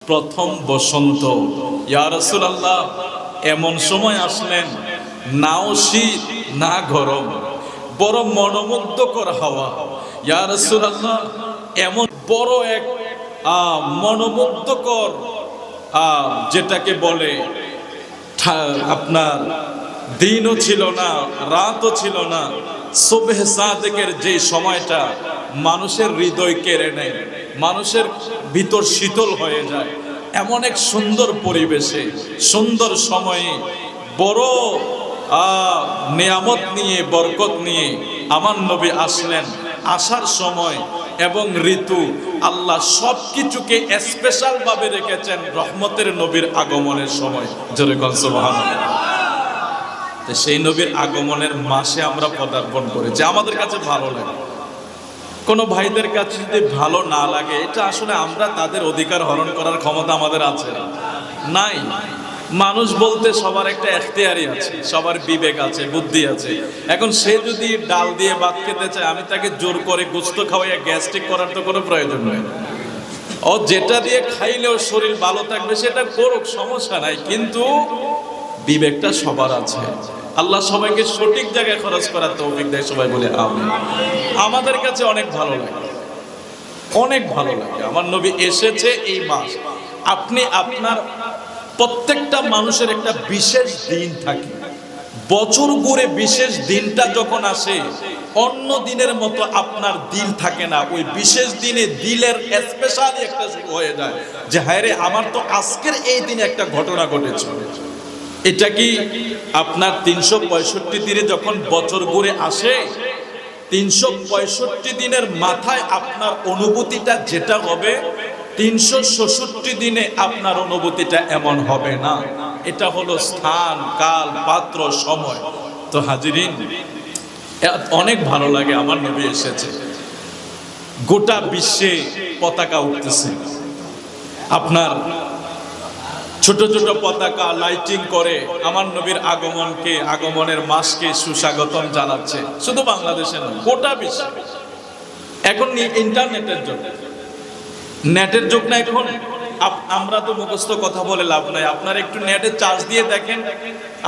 প্রথম বসন্ত। ইয়া রাসূলুল্লাহ, এমন সময় আসলেন, নাও শীত না গরম, বড় মনোমুগ্ধকর হাওয়া। ইয়া রাসূলুল্লাহ, এমন বড় এক মনোমুগ্ধকর যেটাকে বলে আপনার দিনও ছিল না, রাতও ছিল না, সুবহে সাদেকের যে সময়টা মানুষের হৃদয় কেড়ে নেয়, মানুষের ভিতর শীতল হয়ে যায়, এমন এক সুন্দর পরিবেশে, সুন্দর সময়ে, বড় নিয়ামত নিয়ে, বরকত নিয়ে আমার নবী আসলেন। আসার সময় এবং ঋতু আল্লাহ সব কিছুকে স্পেশাল ভাবে রেখেছেন রহমতের নবীর আগমনের সময়। জোরে বলেন সুবহানাল্লাহ। সেই নবীর আগমনের মাসে আমরা পদার্পণ করেছি, আমাদের কাছে ভালো লাগে। কোনো ভাইদের কাছে যদি ভালো না লাগে, এটা আসলে আমরা তাদের অধিকার হরণ করার ক্ষমতা আমাদের আছে নাই। মানুষ বলতে সবার একটা এখতিয়ারই আছে, সবার বিবেক আছে, বুদ্ধি আছে। এখন সে যদি ডাল দিয়ে ভাত খেতে চায়, আমি তাকে জোর করে গোশত খাওয়াইয়া গ্যাস্ট্রিক করার তো কোনো প্রয়োজন নেই। ও যেটা দিয়ে খাইলেও শরীর ভালো থাকবে সেটা করুক, সমস্যা নাই। কিন্তু বিবেকটা সবার আছে। আল্লাহ সবাইকে সঠিক জায়গায় খরচ করার তৌফিক দেয়। সবাই বলে আমিন। আমাদের কাছে অনেক ভালো লাগে, অনেক ভালো লাগে আমার নবী এসেছে এই মাস। আপনি আপনার প্রত্যেকটা মানুষের একটা বিশেষ দিন থাকে, বছর ঘুরে বিশেষ দিনটা যখন আসে, অন্য দিনের মতো আপনার দিল থাকে না। ওই বিশেষ দিনে দিলের স্পেশালি একটা শুরু হয়ে যায় যে হায় রে, আমার তো আজকের এই দিনে একটা ঘটনা ঘটেছে। এটা কি আপনার 365 দিনে যখন বছর ঘুরে আসে, 365 দিনের মাথায় আপনার অনুভূতিটা যেটা হবে, 366 দিনে আপনার অনুভূতিটা এমন হবে না। এটা হলো স্থান, কাল, পাত্র, সময়। তো হাজিরিন, অনেক ভালো লাগে আমার নবী এসেছে। গোটা বিশ্বে পতাকা উঠতেছে, আপনার ছোট ছোট পতাকা লাইটিং করে আমার নবীর আগমনকে, আগমনের মাসকে সুস্বাগতম জানাচ্ছে। শুধু বাংলাদেশে নয়, গোটা বিশ্বে। এখন ইন্টারনেটের যুগ, নেটের যুগ না এখন। আমরা তো মুখস্থ কথা বলে লাভ নাই। আপনারা একটু নেটে চার্জ দিয়ে দেখেন।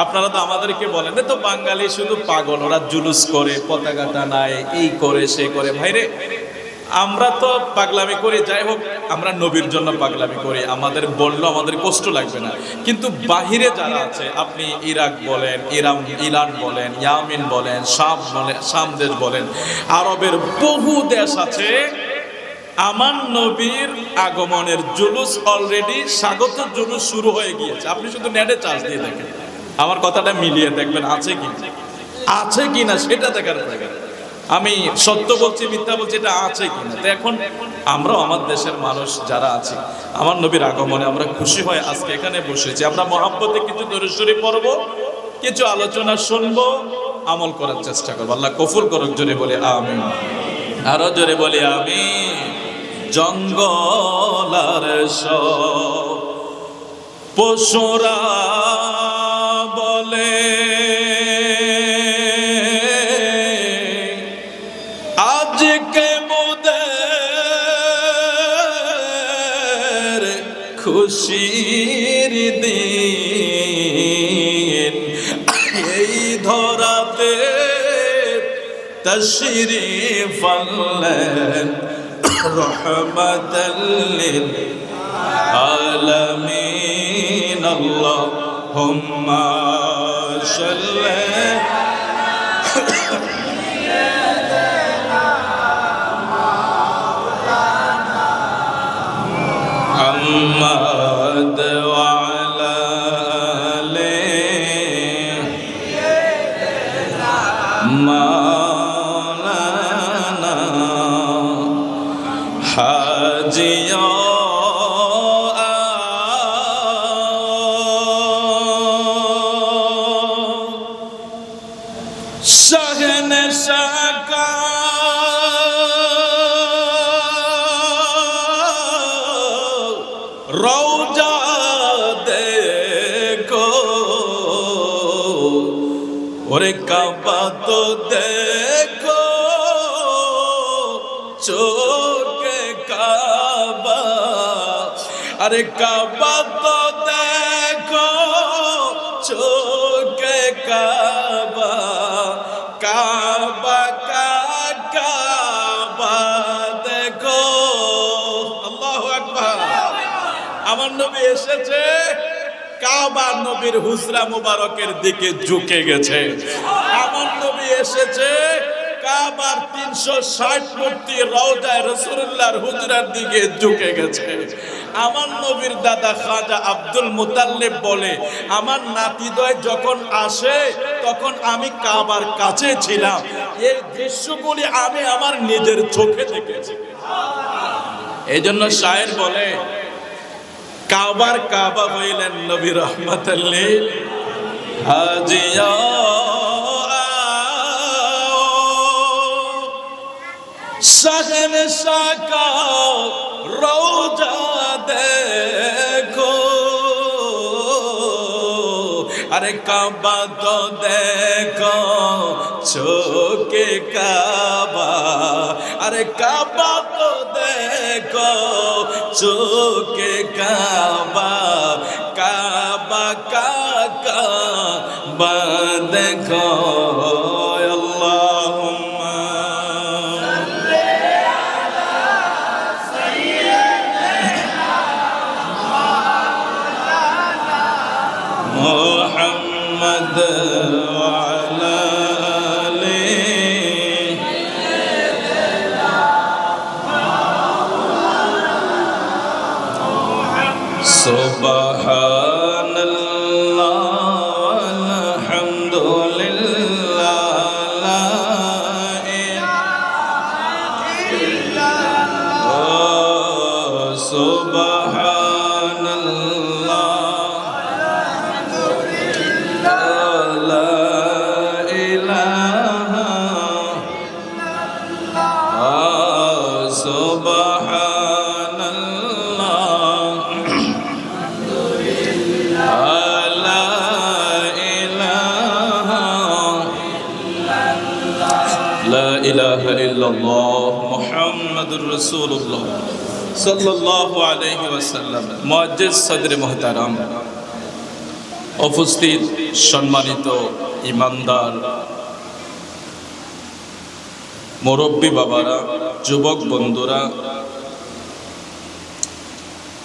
আপনারা তো আমাদেরকে বলেন তো বাঙালি শুধু পাগল, ওরা জুলুস করে, পতাকা টানায়, এই করে সে করে। ভাইরে, আমরা তো পাগলামি করি, যাই হোক, আমরা নবীর জন্য পাগলামি করি, আমাদের বললেও আমাদের কষ্ট লাগবে না। কিন্তু বাহিরে যারা আছে, আপনি ইরাক বলেন, ইরান বলেন, ইয়ামিন বলেন, শাম দেশ বলেন, আরবের বহু দেশ আছে, আমার নবীর আগমনের জুলুস অলরেডি, স্বাগত জুলুস শুরু হয়ে গিয়েছে। আপনি শুধু নেটে চার্জ দিয়ে দেখেন, আমার কথাটা মিলিয়ে দেখবেন আছে কি না সেটা দেখার জায়গা। আমি সত্য বলছি মিথ্যা বলছি এটা আছে কিনা। তো এখন আমরাও আমার দেশের মানুষ যারা আছি, আমার নবীর আগমনে আমরা খুশি হয়ে আজকে এখানে বসেছি। আমরা মহব্বতে কিছু দরুদ শরীফ পড়ব, কিছু আলোচনা শুনবো, আমল করার চেষ্টা করবো। আল্লাহ কবুল করুক। জোরে বলি আমিন, আরো জোরে বলি আমিন। জঙ্গল আর সব পশুরা বলে আজকে মোদের খুশির দিন, এই ধরাতে তশরিফ আনলেন রহমাতাল লিল আলামিন। আল্লাহুম্মা সাল্লি মুহাম্মাদ ওয়া আলা আলিহি মাওলানা হাজিয়া শাহনে শাকা রওজা দেখো, ওরে কাবা তো দেখো, চোখে কাবা। আর আরে কাবা তো দেখো চোখে কাবা, কাবা কাবা দেখো। আল্লাহু আকবার। আমার নবী এসেছে, কাবা নবীর হুজরা মুবারকের দিকে ঝুঁকে গেছে। আমার নবী এসেছে, কাবার 360 মূর্তি রওজায়ে রাসূলুল্লাহর হুজরার দিকে ঝুঁকে গেছে। আমার নবীর দাদা খাজা আব্দুল মুতাল্লিব বলে, আমার নাতিদয় যখন আসে তখন আমি কাবার কাছে ছিলাম, এই দৃশ্যগুলি আমি আমার নিজের চোখে দেখেছি। এই জন্য শায়ের বলে, কাবার কাবা হইলেন নবী রহমাতুল লিল আজিয়া। शहंशाह का रौजा देखो, अरे काबा तो देखो चोके काबा, अरे काबा तो देखो चोके काबा, काबा का काबा देखो। محمد وعلى آله سبحان الله والحمد لله لا إله إلا الله سبحان الله ইলাহা ইল্লাল্লাহ মুহাম্মাদুর রাসূলুল্লাহ সাল্লাল্লাহু আলাইহি ওয়াসাল্লাম। মুআজ্জিজ সদরে মুহতারাম, উপস্থিত সম্মানিত ইমানদার মুরব্বী বাবারা, যুবক বন্ধুরা,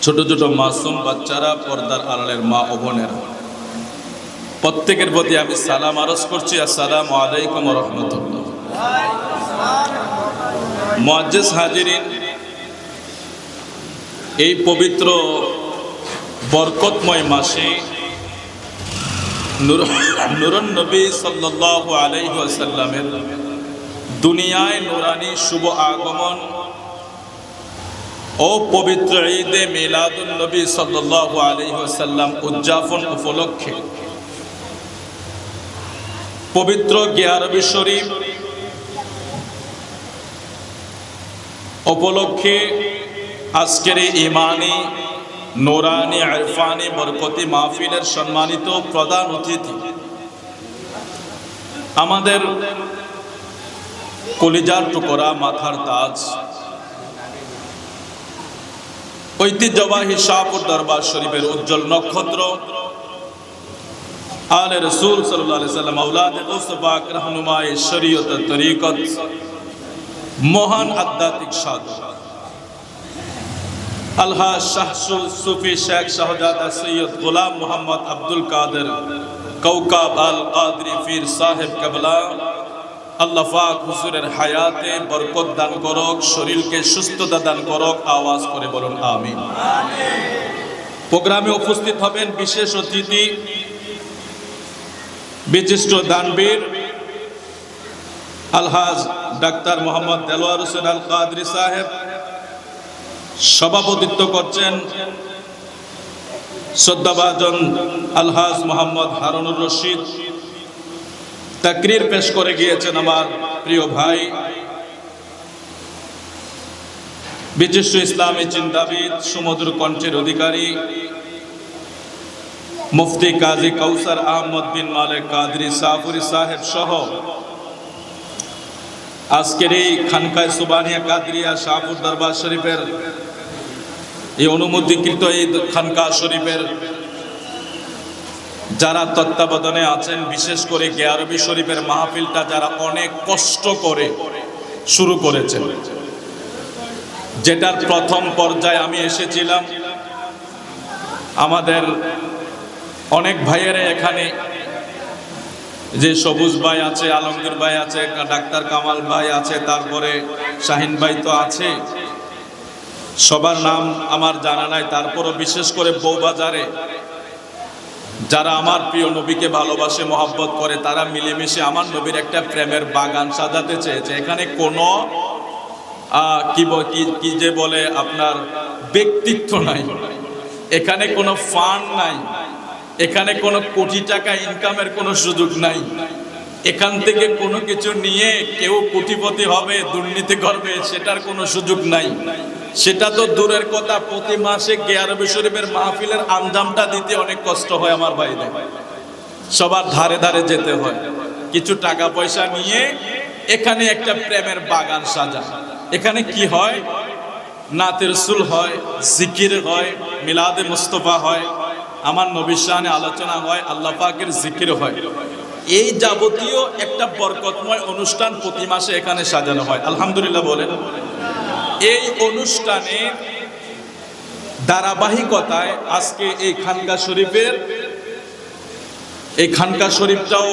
ছোট ছোট মাসুম বাচ্চারা, পর্দার আড়ালের মা ও বোনেরা, প্রত্যেকের প্রতি আমি সালাম আরজ করছি, আসসালামু আলাইকুম ওয়া রাহমাতুল্লাহ। মুআজ্জিজ হাজিরিন, এই পবিত্র বরকতময় মাসে নূরুন নবী সাল্লাল্লাহু আলাইহি ওয়াসাল্লামের দুনিয়ায় নূরানি শুভ আগমন ও পবিত্র ঈদে মিলাদুন নবী সাল্লাল্লাহু আলাইহি ওয়াসাল্লাম উদযাপন উপলক্ষে পবিত্র গিয়ারবি শরীফ উপলক্ষে আজকের ইমানি নূরানি ইরফানি বরকতি মাহফিলের সম্মানিত প্রধান অতিথি, আমাদের কলিজার টুকরা, মাথার তাজ, ঐতিহ্যবাহী শাহপুর দরবার শরীফের উজ্জ্বল নক্ষত্র, আলে রাসূল সাল্লাল্লাহু আলাইহি সাল্লাম, আওলাদে গৌস পাক, রাহনুমায়ে শরীয়ত তরিকত, মহান আধ্যাত্মিক সাধক আলহাজ শাহ সুফি শেখ শাহজাদা সৈয়দ গোলাম মোহাম্মদ আব্দুল কাদের কৌকাব আল কাদরি পীর সাহেব কেবলা, আল্লাহ পাক হুজুরের হায়াতে বরকত দান করুক, শরীরকে সুস্থতা দান করুক। আওয়াজ করে বলুন আমিন। প্রোগ্রামে উপস্থিত হবেন বিশেষ অতিথি, বিশিষ্ট দানবীর আলহাজ ডাক্তার মোহাম্মদ দেলোয়ার হোসেন আল কাদরি সাহেব। সভাপতিত্ব করছেন শ্রদ্ধাভাজন আলহাজ মোহাম্মদ হারুনুর রশিদ। তাকরীর পেশ করে গিয়েছেন আমার প্রিয় ভাই, বিশিষ্ট ইসলামী চিন্তাবিদ, সুমধুর কণ্ঠের অধিকারী মুফতি কাজী কাউসার আহমদ বিন মালেক কাদরি সাফুরি সাহেব সহ আজকের এই খানকায় সুবানিয়া কাদরিয়া শাহপুর দরবার শরীফের এই অনুমোদিত এই খানকা শরীফের যারা তত্ত্বাবধানে আছেন, বিশেষ করে গিয়ারবি শরীফের মাহফিলটা যারা অনেক কষ্ট করে শুরু করেছেন, যেটার প্রথম পর্যায়ে আমি এসেছিলাম, আমাদের অনেক ভাইয়েরা এখানে, যে সবুজ ভাই আছে, আলমগীর ভাই আছে, ডাক্তার কামাল ভাই আছে, তারপরে শাহিন ভাই তো আছে, সবার নাম আমার জানা নাই। তারপরও বিশেষ করে বউবাজারে যারা আমার প্রিয় নবীকে ভালোবাসে, মহব্বত করে, তারা মিলেমিশে আমার নবীর একটা প্রেমের বাগান সাজাতে চেয়েছে। এখানে কোনো কি যে বলে আপনার ব্যক্তিত্ব নাই, এখানে কোনো ফান্ড নাই, এখানে কোনো কোটি টাকা ইনকামের কোনো সুযোগ নাই, এখান থেকে কোনো কিছু নিয়ে কেউ কোটিপতি হবে, দুর্নীতি করবে, সেটার কোনো সুযোগ নাই। সেটা তো দূরের কথা, প্রতি মাসে গিয়ারবি শরীফের মাহফিলের আঞ্জামটা দিতে অনেক কষ্ট হয় আমার ভাইদের, সবার ধারে ধারে যেতে হয়, কিছু টাকা পয়সা নিয়ে এখানে একটা প্রেমের বাগান সাজা। এখানে কি হয়? নাতে রাসূল হয়, জিকির হয়, মিলাদে মুস্তাফা হয়, আমার নবীর শানে আলোচনা হয়, আল্লাহ পাকের জিকির হয়। এই যাবতীয় একটা বরকতময় অনুষ্ঠান প্রতি মাসে এখানে সাজানো হয়। আলহামদুলিল্লাহ বলেন। এই অনুষ্ঠানে ধারাবাহিকতায় আজকে এই খানকা শরীফটাও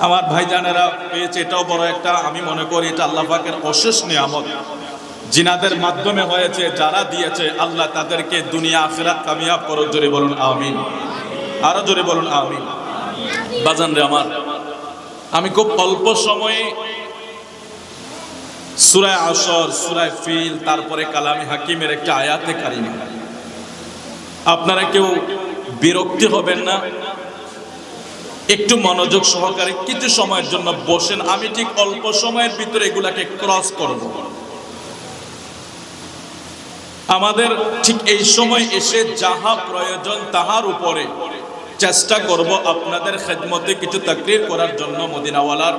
আমার ভাইজানেরা পেয়েছে। এটাও বড় একটা, আমি মনে করি এটা আল্লাহ পাকের অশেষ নিয়ামত, জিনাদের মাধ্যমে হয়েছে, যারা দিয়েছে আল্লাহ তাদেরকে দুনিয়া আখিরাত কামিয়াব করো। জোরে বলুন আমিন, আরো জোরে বলুন আমিন। বাজান রে আমার, আমি খুব অল্প সময়ে সূরা আসর, সূরা ফিল, তারপরে কালামে হাকিমের একটা আয়াতে কারিমা, আপনারা কেউ বিরক্তি হবেন না, একটু মনোযোগ সহকারে কিছু সময়ের জন্য বসেন। আমি ঠিক অল্প সময়ের ভিতরে এগুলাকে ক্রস করব। আমাদের ঠিক এই সময় এসে যাহা প্রয়োজন তাহার উপরে চেষ্টা করব আপনাদের খেদমতে কিছু তাকরীর করার জন্য। মদিনাওয়ালার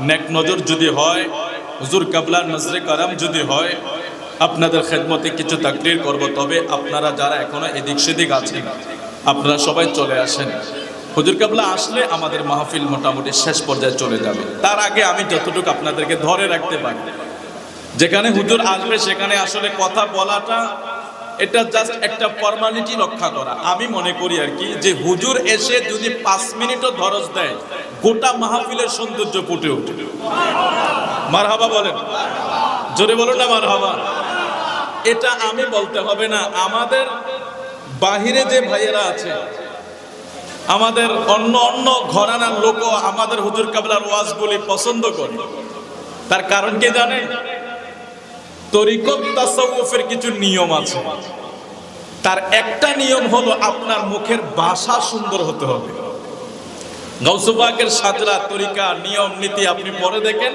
নেক নজর যদি হয়, হুজুর কাবলার নজরে কারাম যদি হয়, আপনাদের খেদমতে কিছু তাকরীর করব। তবে আপনারা যারা এখনো এদিক সেদিক আছেন, আপনারা সবাই চলে আসেন। হুজুর কাবলা আসলে আমাদের মাহফিল মোটামুটি শেষ পর্যায়ে চলে যাবে। তার আগে আমি যতটুকু আপনাদেরকে ধরে রাখতে পারি, যেখানে হুজুর আসবে সেখানে আসলে কথা বলাটা এটা জাস্ট একটা ফর্মালিটি রক্ষা করা। আমি মনে করি আর কি, যে হুজুর এসে যদি 5 মিনিটও ধরজ দেয়, গোটা মাহফিলের সৌন্দর্য ফুটে ওঠে। মারহাবা বলেন, জোরে বলুন না মারহাবা। এটা আমি বলতে হবে না, আমাদের বাহিরে যে ভাইয়েরা আছে, আমাদের অন্য অন্য ঘরানার লোকও আমাদের হুজুর কাবলার ওয়াজগুলি পছন্দ করে। তার কারণ কি জানেন? তরিকত তাসাউফের কিছু নিয়ম আছে। তার একটা নিয়ম হলো আপনার মুখের ভাষা সুন্দর হতে হবে। গাউস পাকের সাজরা, তরিকা, নিয়ম নীতি আপনি পরে দেখেন।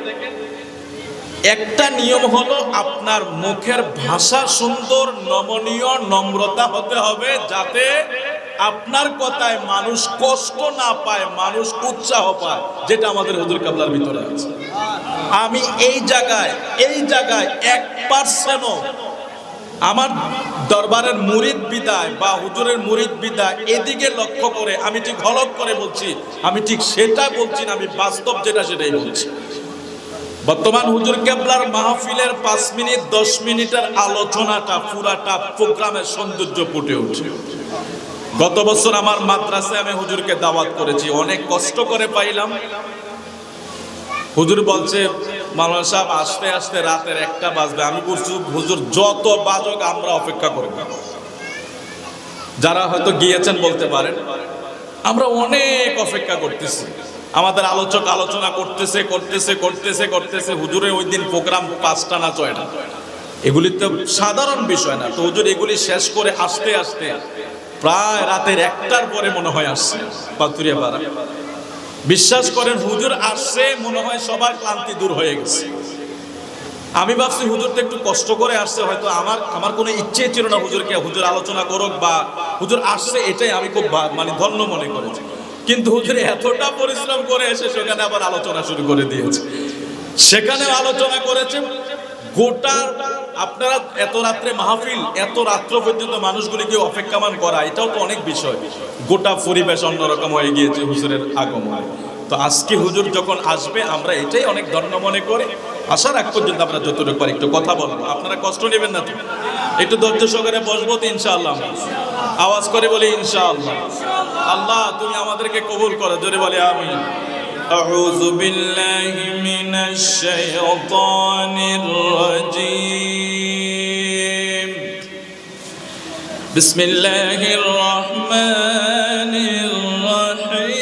একটা নিয়ম হলো আপনার মুখের ভাষা সুন্দর, নমনীয়, নম্রতা হতে হবে, যাতে আপনার কথায় মানুষ কষ্ট না পায়, মানুষ উৎসাহ পায়, যেটা আমাদের হুজুর কাবলার ভিতরে আছে। আমি এই জায়গায় 1% আমার দরবারের মুরিদ বিদায় বা হুজুরের মুরিদ বিদায় এদিকে লক্ষ্য করে আমি ঠিক হলক করে বলছি, আমি ঠিক সেটা বলছি না, আমি বাস্তব যেটা সেটাই বলছি। বর্তমান হুজুর কেবলার মাহফিলের 5 মিনিট 10 মিনিটের আলোচনাটা পুরাটা প্রোগ্রামের সৌন্দর্য ফুটে ওঠে। গত বছর আমার মাদ্রাসায় আমি হুজুরকে দাওয়াত করেছি, অনেক কষ্ট করে পাইলাম। হুজুর বলছে, মাওলানা সাহেব আসতে আসতে রাতের 1টা বাজবে। আমি বলছি, হুজুর যত বাজক আমরা অপেক্ষা করব। যারা হয়তো গিয়েছেন বলতে পারেন, আমরা অনেক অপেক্ষা করতেছি। আমাদের আলোচক আলোচনা করতেছে। হুজুরের ওই দিন প্রোগ্রাম 5টা না 6টা। এগুলি তো সাধারণ বিষয় না। তো হুজুর এগুলি শেষ করে আসতে আসতে প্রায় রাতের 1টার পরে মনে হয় আসছে পাতুরিয়া পাড়া। বিশ্বাস করেন, হুজুর আসছে মনে হয় সবার ক্লান্তি দূর হয়ে গেছে। আমি ভাবছি হুজুর তো একটু কষ্ট করে আসছে, হয়তো আমার কোনো ইচ্ছে ছিল না হুজুর আলোচনা করুক বা হুজুর আসছে, এটাই আমি খুব ধন্য মনে করেছি। কিন্তু হুজুর এতটা পরিশ্রম করে এসে সেখানে আবার আলোচনা শুরু করে দিয়েছে। সেখানে আলোচনা করেছে গোটা আপনারা এত রাত্রে মাহফিল, এত রাত্র পর্যন্ত মানুষগুলিকে অপেক্ষামান করা, এটাও তো অনেক বিষয়। গোটা পরিবেশ অন্যরকম হয়ে গিয়েছে হুজুরের আগমনে। তো আজকে হুজুর যখন আসবে আমরা এটাই অনেক ধন্য মনে করি। আসার আগ পর্যন্ত আমরা যতটুকু পারি একটু কথা বলবো, আপনারা কষ্ট নেবেন না তো, একটু ধৈর্য সহকারে বসবো তো ইনশাআল্লাহ। আওয়াজ করে বলি ইনশাআল্লাহ। আল্লাহ তুমি আমাদেরকে কবুল করো, জোরে বলি আমিন। আউযু বিল্লাহি মিনাশ শাইতানির রাজীম। বিসমিল্লাহির রহমানির রহিম।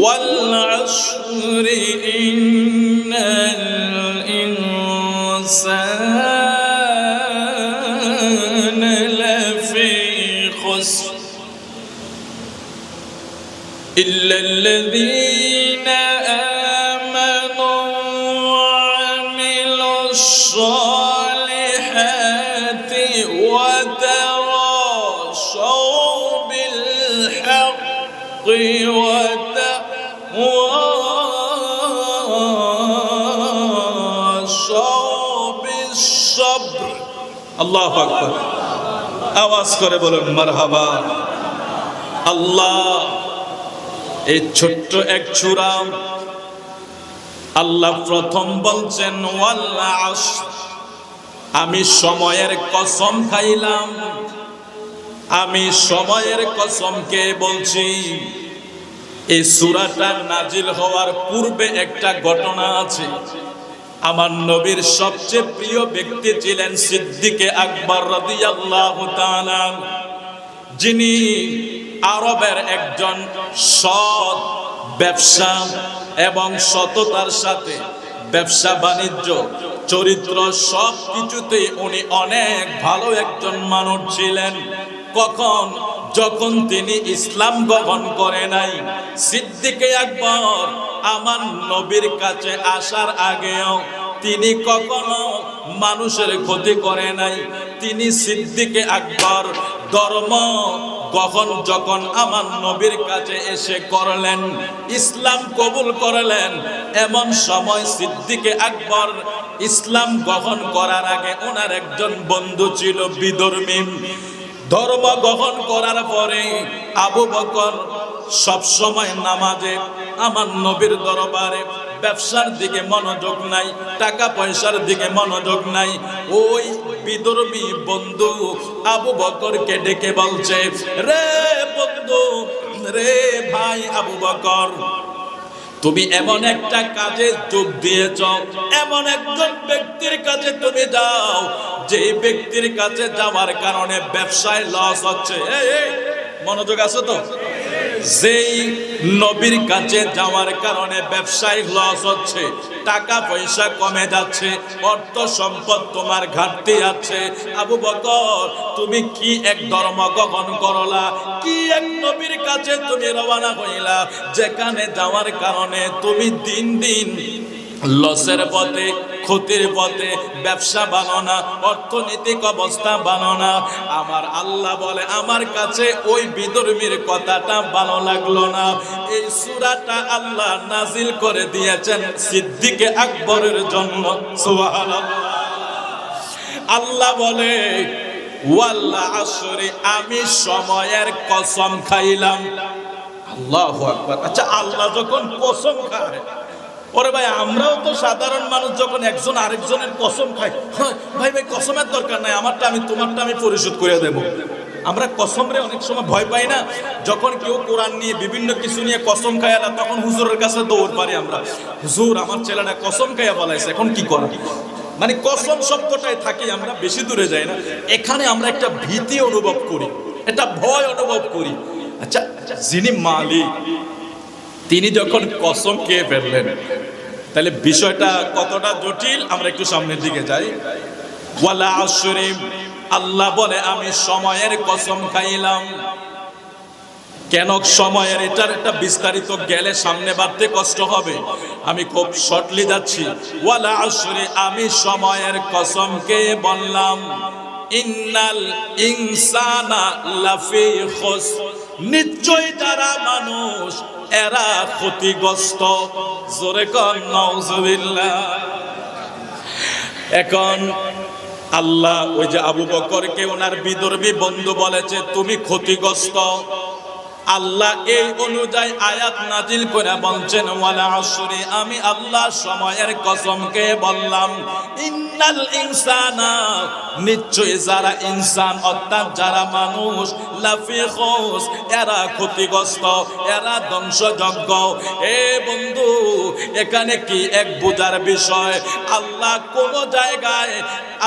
ওয়াল আশরি ইন্নাল ইনসানা লাফি খুসর إلا الذين آمنوا وعملوا الصالحات وتواصوا بالحق وتواصوا بالصبر الله أكبر আওয়াজ করে বলুন মারহাবা। আল্লাহ এই ছোট্ট এক সূরা আল্লাহ প্রথম বলছেন ওয়াল আসর, আমি সময়ের কসম খাইলাম। আমি সময়ের কসমকে বলছি। এই সূরাটা নাজিল হওয়ার পূর্বে একটা ঘটনা আছে। আমার নবীর সবচেয়ে প্রিয় ব্যক্তি ছিলেন সিদ্দিকে আকবর রাদিয়াল্লাহু তাআলা, যিনি আরবের একজন সৎ ব্যবসা এবং সততার সাথে ব্যবসা বাণিজ্য চরিত্র সব কিছুতেই উনি অনেক ভালো একজন মানুষ ছিলেন। কখন? যখন তিনি ইসলাম গ্রহণ করে নাই। সিদ্দিকে আকবর আমার নবীর কাছে আসার আগেও তিনি কখনো মানুষের ক্ষতি করে নাই। তিনি সিদ্দিকে আকবর ধর্ম গ্রহণ যখন আমার নবীর কাছে এসে করলেন, ইসলাম কবুল করলেন, এমন সময় সিদ্দিকে আকবর ইসলাম গ্রহণ করার আগে ওনার একজন বন্ধু ছিল বিধর্মী। ধর্ম গ্রহণ করার পরে আবু বকর সব সময় নামাজে, আমার নবীর দরবারে, ব্যবসার দিকে মনোযোগ নাই, টাকা পয়সার দিকে মনোযোগ নাই। ওই বিধর্মী বন্ধু আবু বকরকে ডেকে বলছে, রে বন্ধু, রে ভাই আবু বকর, তুমি এমন একটা কাজে যোগ দিয়েছ, এমন একজন ব্যক্তির কাছে তুমি যাও যে ব্যক্তির কাছে যাওয়ার কারণে ব্যবসায় লস হচ্ছে। মনোযোগ আছে তো? যেই নবীর কাছে যাওয়ার কারণে ব্যবসায় লস হচ্ছে, টাকা পয়সা কমে যাচ্ছে, অর্থ সম্পদ তোমার ঘাটতি আছে। আবু বকর, তুমি কি এক ধর্ম গ্রহণ করলা, কি এক নবীর কাছে তুমি রওনা হইলা, যেখানে যাওয়ার কারণে তুমি দিন দিন লসের পথে, ক্ষতির পথে, ব্যবসা ভালো না, অর্থনৈতিক অবস্থা ভালো না। আমার আল্লাহ বলে আমার কাছে ওই বিধর্মীর কথাটা ভালো লাগলো না। এই সূরাটা আল্লাহ নাজিল করে দিয়েছেন সিদ্দিকে আকবরের জন্য। সুবহানাল্লাহ। আল্লাহ বলে ওয়াল আসরি, আমি সময়ের কসম খাইলাম। আল্লাহু আকবার। আচ্ছা, আল্লাহ যখন কসম খায়, ওরে ভাই আমরাও তো সাধারণ মানুষ, যখন একজন আরেকজনের কসম খাই, ভাই ভাই কসমের দরকার নাই, আমারটা আমি, তোমারটা আমি পরিশোধ করে দেব। আমরা কসমরে অনেক সময় ভয় পাই না? যখন কেউ কোরআন নিয়ে বিভিন্ন কিছু নিয়ে কসম খায় না, তখন হুজুরের কাছে দৌড় পারি আমরা, হুজুর আমার ছেলেটা কসম খাইয়া বলাইছে, এখন কি করা? মানে কসম শব্দটাই থাকি, আমরা বেশি দূরে যাই না। এখানে আমরা একটা ভীতি অনুভব করি, একটা ভয় অনুভব করি। আচ্ছা, যিনি মালিক তিনি যখন কসম খেয়ে ফেললেন, তাহলে বিষয়টা কতটা জটিল আমরা একটু সামনের দিকে যাই। ওয়ালা আসরি, আল্লাহ বলে আমি সময়ের কসম খাইলাম। কেন সময়ের? এটার একটা বিস্তারিত গেলে সামনে বাড়তে কষ্ট হবে, আমি খুব শর্টলি যাচ্ছি। ওয়ালা আসরি, আমি সময়ের কসম খেয়ে বললাম, ইন্নাল ইনসানা লাফি খুসর, নিশ্চয় যারা মানুষ এরা ক্ষতিগ্রস্ত। জোরে কোন নাউজুবিল্লাহ। এখন আল্লাহ ওই যে আবু বকরকে ওনার বিদর্ভী বন্ধু বলেছে তুমি ক্ষতিগ্রস্ত। আল্লাহ এই অনুযায়ী আয়াত নাজিল করে বলছেন ওয়ালা আসরি, আমি আল্লাহ সময়ের কসমকে বললাম, ইন্নাল ইনসানা, নিশ্চয়ই যারা ইনসান অর্থাৎ যারা মানুষ, লাফি খুস, এরা ক্ষতিগ্রস্ত, এরা ধ্বংসযজ্ঞ। এ বন্ধু, এখানে কি এক বুঝার বিষয়, আল্লাহ কোন জায়গায়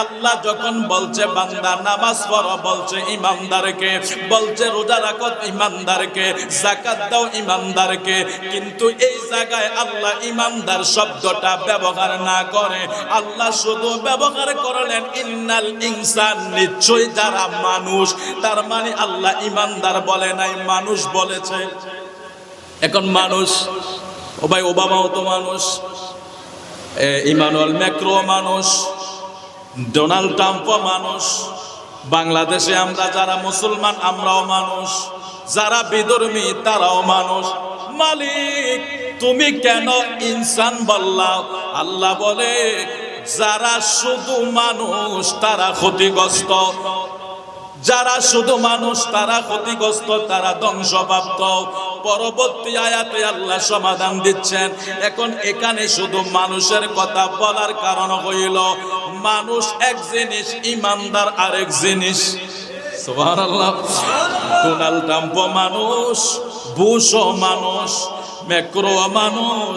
আল্লাহ যখন বলছে বান্দা নামাজ পড়ো বলছে ইমানদারকে, বলছে রোজা রাখো ইমানদারকে, যাকাত দাও ইমানদারকে, কিন্তু এই জায়গায় আল্লাহ ইমানদার শব্দটা ব্যবহার না করে আল্লাহ শুধু ব্যবহার করলেন ইন্নাল ইনসান, নিশ্চয়ই যারা মানুষ। তার মানে আল্লাহ ইমানদার বলে নাই, মানুষ বলেছে। এখন মানুষ, ও ভাই ওবামাও তো মানুষ, ইমানুয়েল ম্যাক্রো মানুষ, ডোনাল্ড ট্রাম্পও মানুষ, বাংলাদেশে আমরা যারা মুসলমান আমরাও মানুষ, যারা বিধর্মী তারাও মানুষ। মালিক তুমি কেন ইনসান বললা? আল্লাহ বলে যারা শুধু মানুষ তারা ক্ষতিগ্রস্ত, যারা শুধু মানুষ তারা ক্ষতিগ্রস্ত, তারা ধ্বংসপ্রাপ্ত। পরবর্তী আয়াতে আল্লাহ সমাধান দিচ্ছেন। এখন এখানে শুধু মানুষের কথা বলার কারণ হইল মানুষ এক জিনিস, ইমানদার আরেক জিনিস। সুবহানাল্লাহ। ডোনাল্ড ট্রাম্প মানুষ, বুশও মানুষ, ম্যাক্রো মানুষ,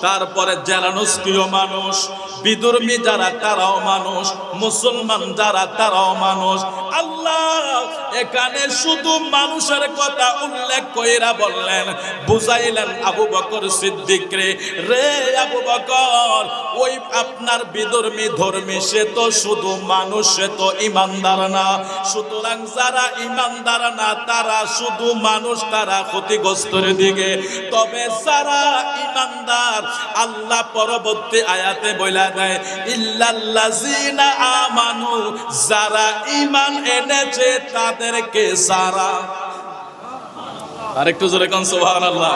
তারপরে জেলানস্কিও মানুষ, বিধর্মী যারা তারাও মানুষ, মুসলমান যারা তারাও মানুষ। আল্লাহ এখানে শুধু মানুষের কথা উল্লেখ কইরা বললেন, বুঝাইলেন আবু বকর সিদ্দিক রে, রে আবু বকর, ওই আপনার বিধর্মী ধর্মী সে তো শুধু মানুষ, সে তো ইমানদার না। সুতরাং যারা ইমানদার না তারা শুধু মানুষ, তারা ক্ষতিগ্রস্তের দিকে। তবে যারা ইমানদার, আল্লাহ পরবর্তী আয়াতে বলে দেয় ইল্লাল্লাযিনা আমানু, যারা ঈমান এনেছে তাদেরকে সারা। আরেকটু জোরে কোন সুবহানাল্লাহ।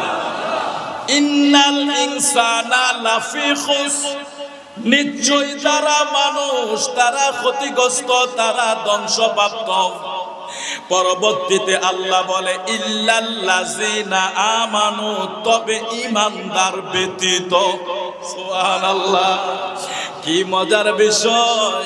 ইন্নাল ইনসানা লাফি খুস, নিশ্চয়ই যারা মানুষ তারা ক্ষতিগ্রস্ত, তারা ধ্বংসপ্রাপ্ত। পরবর্তীতে আল্লাহ বলে ইল্লাল্লাযিনা আমানু, তবে ইমানদার ব্যতীত। সুবহানাল্লাহ। কি মজার বিষয়!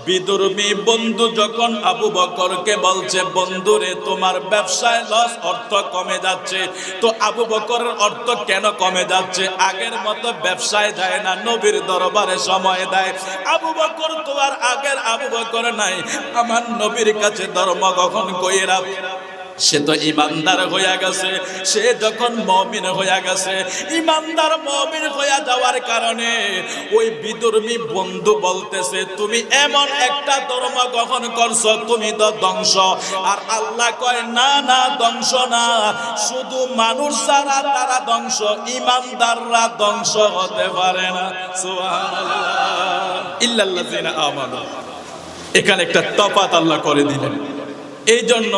বিধর্মী বন্ধু যখন আবু বকরকে বলছে বন্ধুরে তোমার ব্যবসায় লস, অর্থ কমে যাচ্ছে, তো আবু বকরের অর্থ কেন কমে যাচ্ছে? আগের মতো ব্যবসায় যায় না, নবীর দরবারে সময় দেয়। আবু বকর তো আর আগের আবু বকর নাই। আমার নবীর কাছে ধর্ম কখন কইরা, সে তো ইমানদার হইয়া গেছে। সে যখন মুমিন হইয়া গেছে, ইমানদার মুমিন হইয়া যাওয়ার কারণে ওই বিধর্মী বন্ধু বলতেছে তুমি এমন একটা ধর্ম গ্রহণ করছো, তুমি তো ধ্বংস। আর আল্লাহ কয় না না, ধ্বংস না, শুধু মানুষ যারা তারা ধ্বংস, ইমানদাররা ধ্বংস হতে পারে না। সুবহানাল্লাহ। ইল্লাল্লাযিনা আমানু, এখানে একটা তফাৎ আল্লাহ করে দিলেন। এই জন্য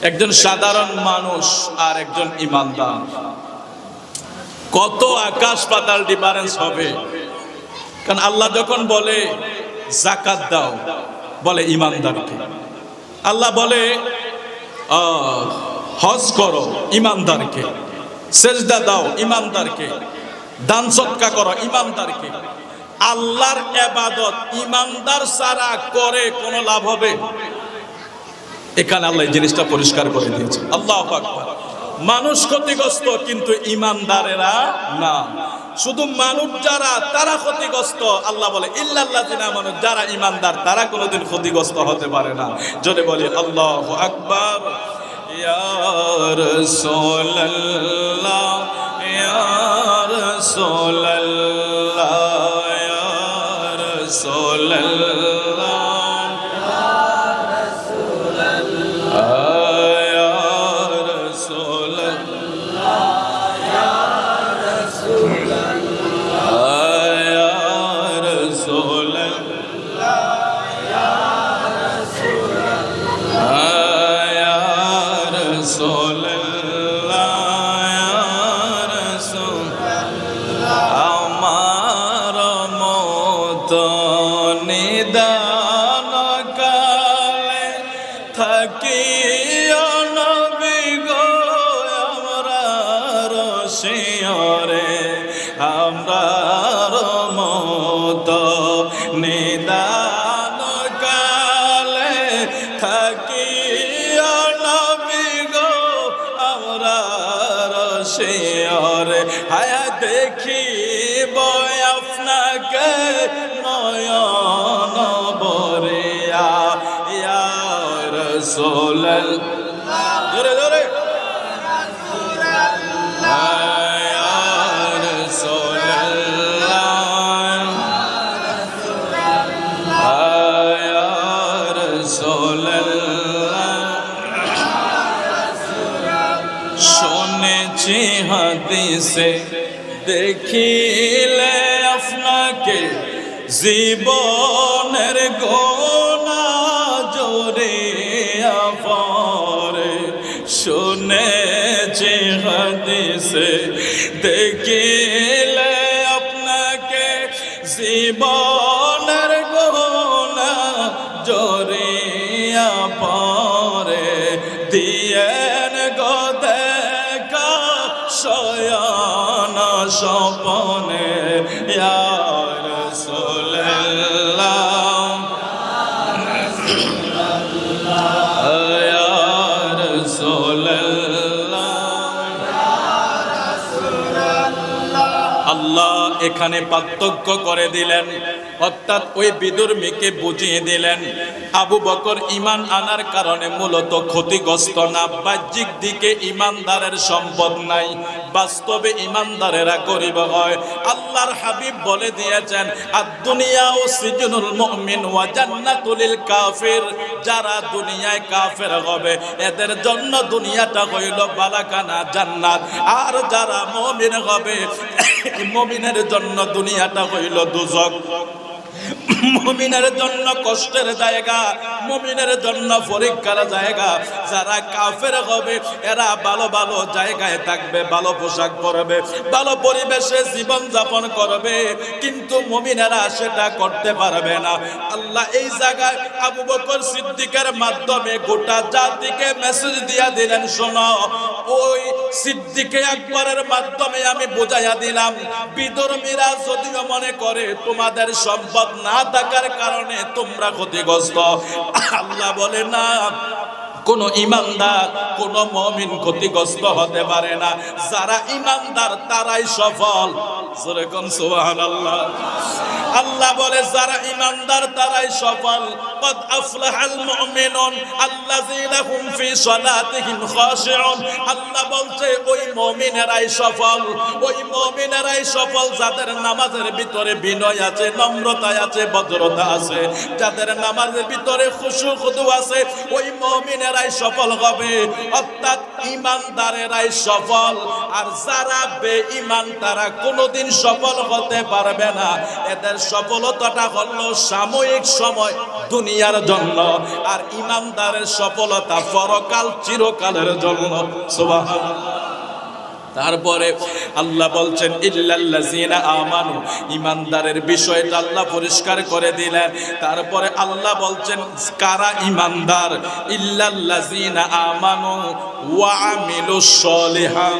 একজন সাধারণ মানুষ আর একজন ইমানদার, কত আকাশ পাতাল ডিফারেন্স হবে। কারণ আল্লাহ যখন বলে যাকাত দাও, বলে ইমানদারকে। আল্লাহ বলে হজ করো, ইমানদারকে। সেজদা দাও, ইমানদারকে। দান সদকা করো, ইমানদারকে। আল্লাহর ইবাদত ইমানদার ছাড়া করে কোনো লাভ হবে? এখানে আল্লাহ এই জিনিসটা পরিষ্কার করে দিয়েছে। আল্লাহু আকবার। মানুষ ক্ষতিগ্রস্ত কিন্তু ইমানদারেরা না। শুধু মানুষ যারা তারা ক্ষতিগ্রস্ত। আল্লাহ বলে ইল্লাল্লাযিনা আমানু, যারা ইমানদার তারা কোনোদিন ক্ষতিগ্রস্ত হতে পারে না। জোরে বলি আল্লাহু আকবার। ইয়া রাসূলুল্লাহ, ইয়া রাসূলুল্লাহ, ইয়া রাসূলুল্লাহ, রাসূলুল্লাহ, জোরে জোরে শুনেছি হাদিসে দেখিলে আপনাকে জীবনের গোনা জড়িয়া পড়ে। শুনেছি হাদিসে দেখিলে আপনাকে জীবনের গোনা জড়িয়া পড়ে। দিয়েন গো দেখা শয়ন স্বপনে ইয়া রাসূলুল্লাহ, ইয়া রাসূলুল্লাহ। আল্লাহ এখানে পার্থক্য করে দিলেন, অর্থাৎ ওই বিদুর্মীকে বুঝিয়ে দিলেন আবু বকর ঈমান আনার কারণে মূলত ক্ষতিগ্রস্ত না, বাহ্যিক দিকে ঈমানদারের সম্পদ নাই, বাস্তবে ঈমানদারেরা গরিব হয়। আল্লাহর হাবিব বলে দিয়েছেন আদ-দুনিয়া ও সিজনুল মুমিন ওয়া জান্নাতুল কাফির। যারা দুনিয়ায় কাফের হবে এদের জন্য দুনিয়াটা হইল বালাখানা জান্নাত, আর যারা মুমিন হবে মুমিনের জন্য দুনিয়াটা হইল দুজক। মুমিনের জন্য কষ্টের জায়গা, মুমিনের জন্য পরীক্ষার জায়গা। যারা কাফের হবে এরা ভালো ভালো জায়গায় থাকবে, ভালো পোশাক পরবে, ভালো পরিবেশে জীবন যাপন করবে, কিন্তু মুমিনেরা সেটা করতে পারবে না। আল্লাহ এই জায়গায় আবু বকর সিদ্দিকের মাধ্যমে গোটা জাতিকে মেসেজ দিয়া দিলেন, শোনো, ওই সিদ্দিকে আকবরের মাধ্যমে আমি বুঝাইয়া দিলাম বিধর্মীরা যদিও মনে করে তোমাদের সম্পদ না থাকার কারণে তোমরা ক্ষতিগ্রস্ত, আল্লাহ বলে না, কোন ইমানদার কোন মুমিন ক্ষতিগ্রস্ত হতে পারে না। যারা ইমানদার তারাই সফল। যেরকম সুবহানাল্লাহ। আল্লাহ বলে যারা ইমানদার তারাই সফল। قد أفلح المؤمنون الذين هم في صلاتهم خاشعون। আল্লাহ বলছে ওই মুমিনেরাই সফল, ওই মুমিনেরাই সফল যাদের নামাজের ভিতরে বিনয় আছে, নম্রতা আছে, ভদ্রতা আছে, যাদের নামাজের ভিতরে খুশু খুদু আছে, ওই মুমিনেরাই সফল হবে। অর্থাৎ ইমানদারেরাই সফল, আর যারা বেঈমান তারা কোনোদিন সফল হতে পারবে না। এদের সফলতাটা হলো সাময়িক সময় দুনিয়ার জন্য, আর ইমানদারের সফলতা পরকাল চিরকালের জন্য। সুবহানাল্লাহ। তারপরে আল্লাহ বলছেন ইল্লাল্লাযিনা আমানু, ইমানদারের বিষয়টা আল্লাহ পরিষ্কার করে দিলেন। তারপরে আল্লাহ বলছেন কারা ইমানদার, ইল্লাল্লাযিনা আমানু ওয়া আমিলুস সলিহাত,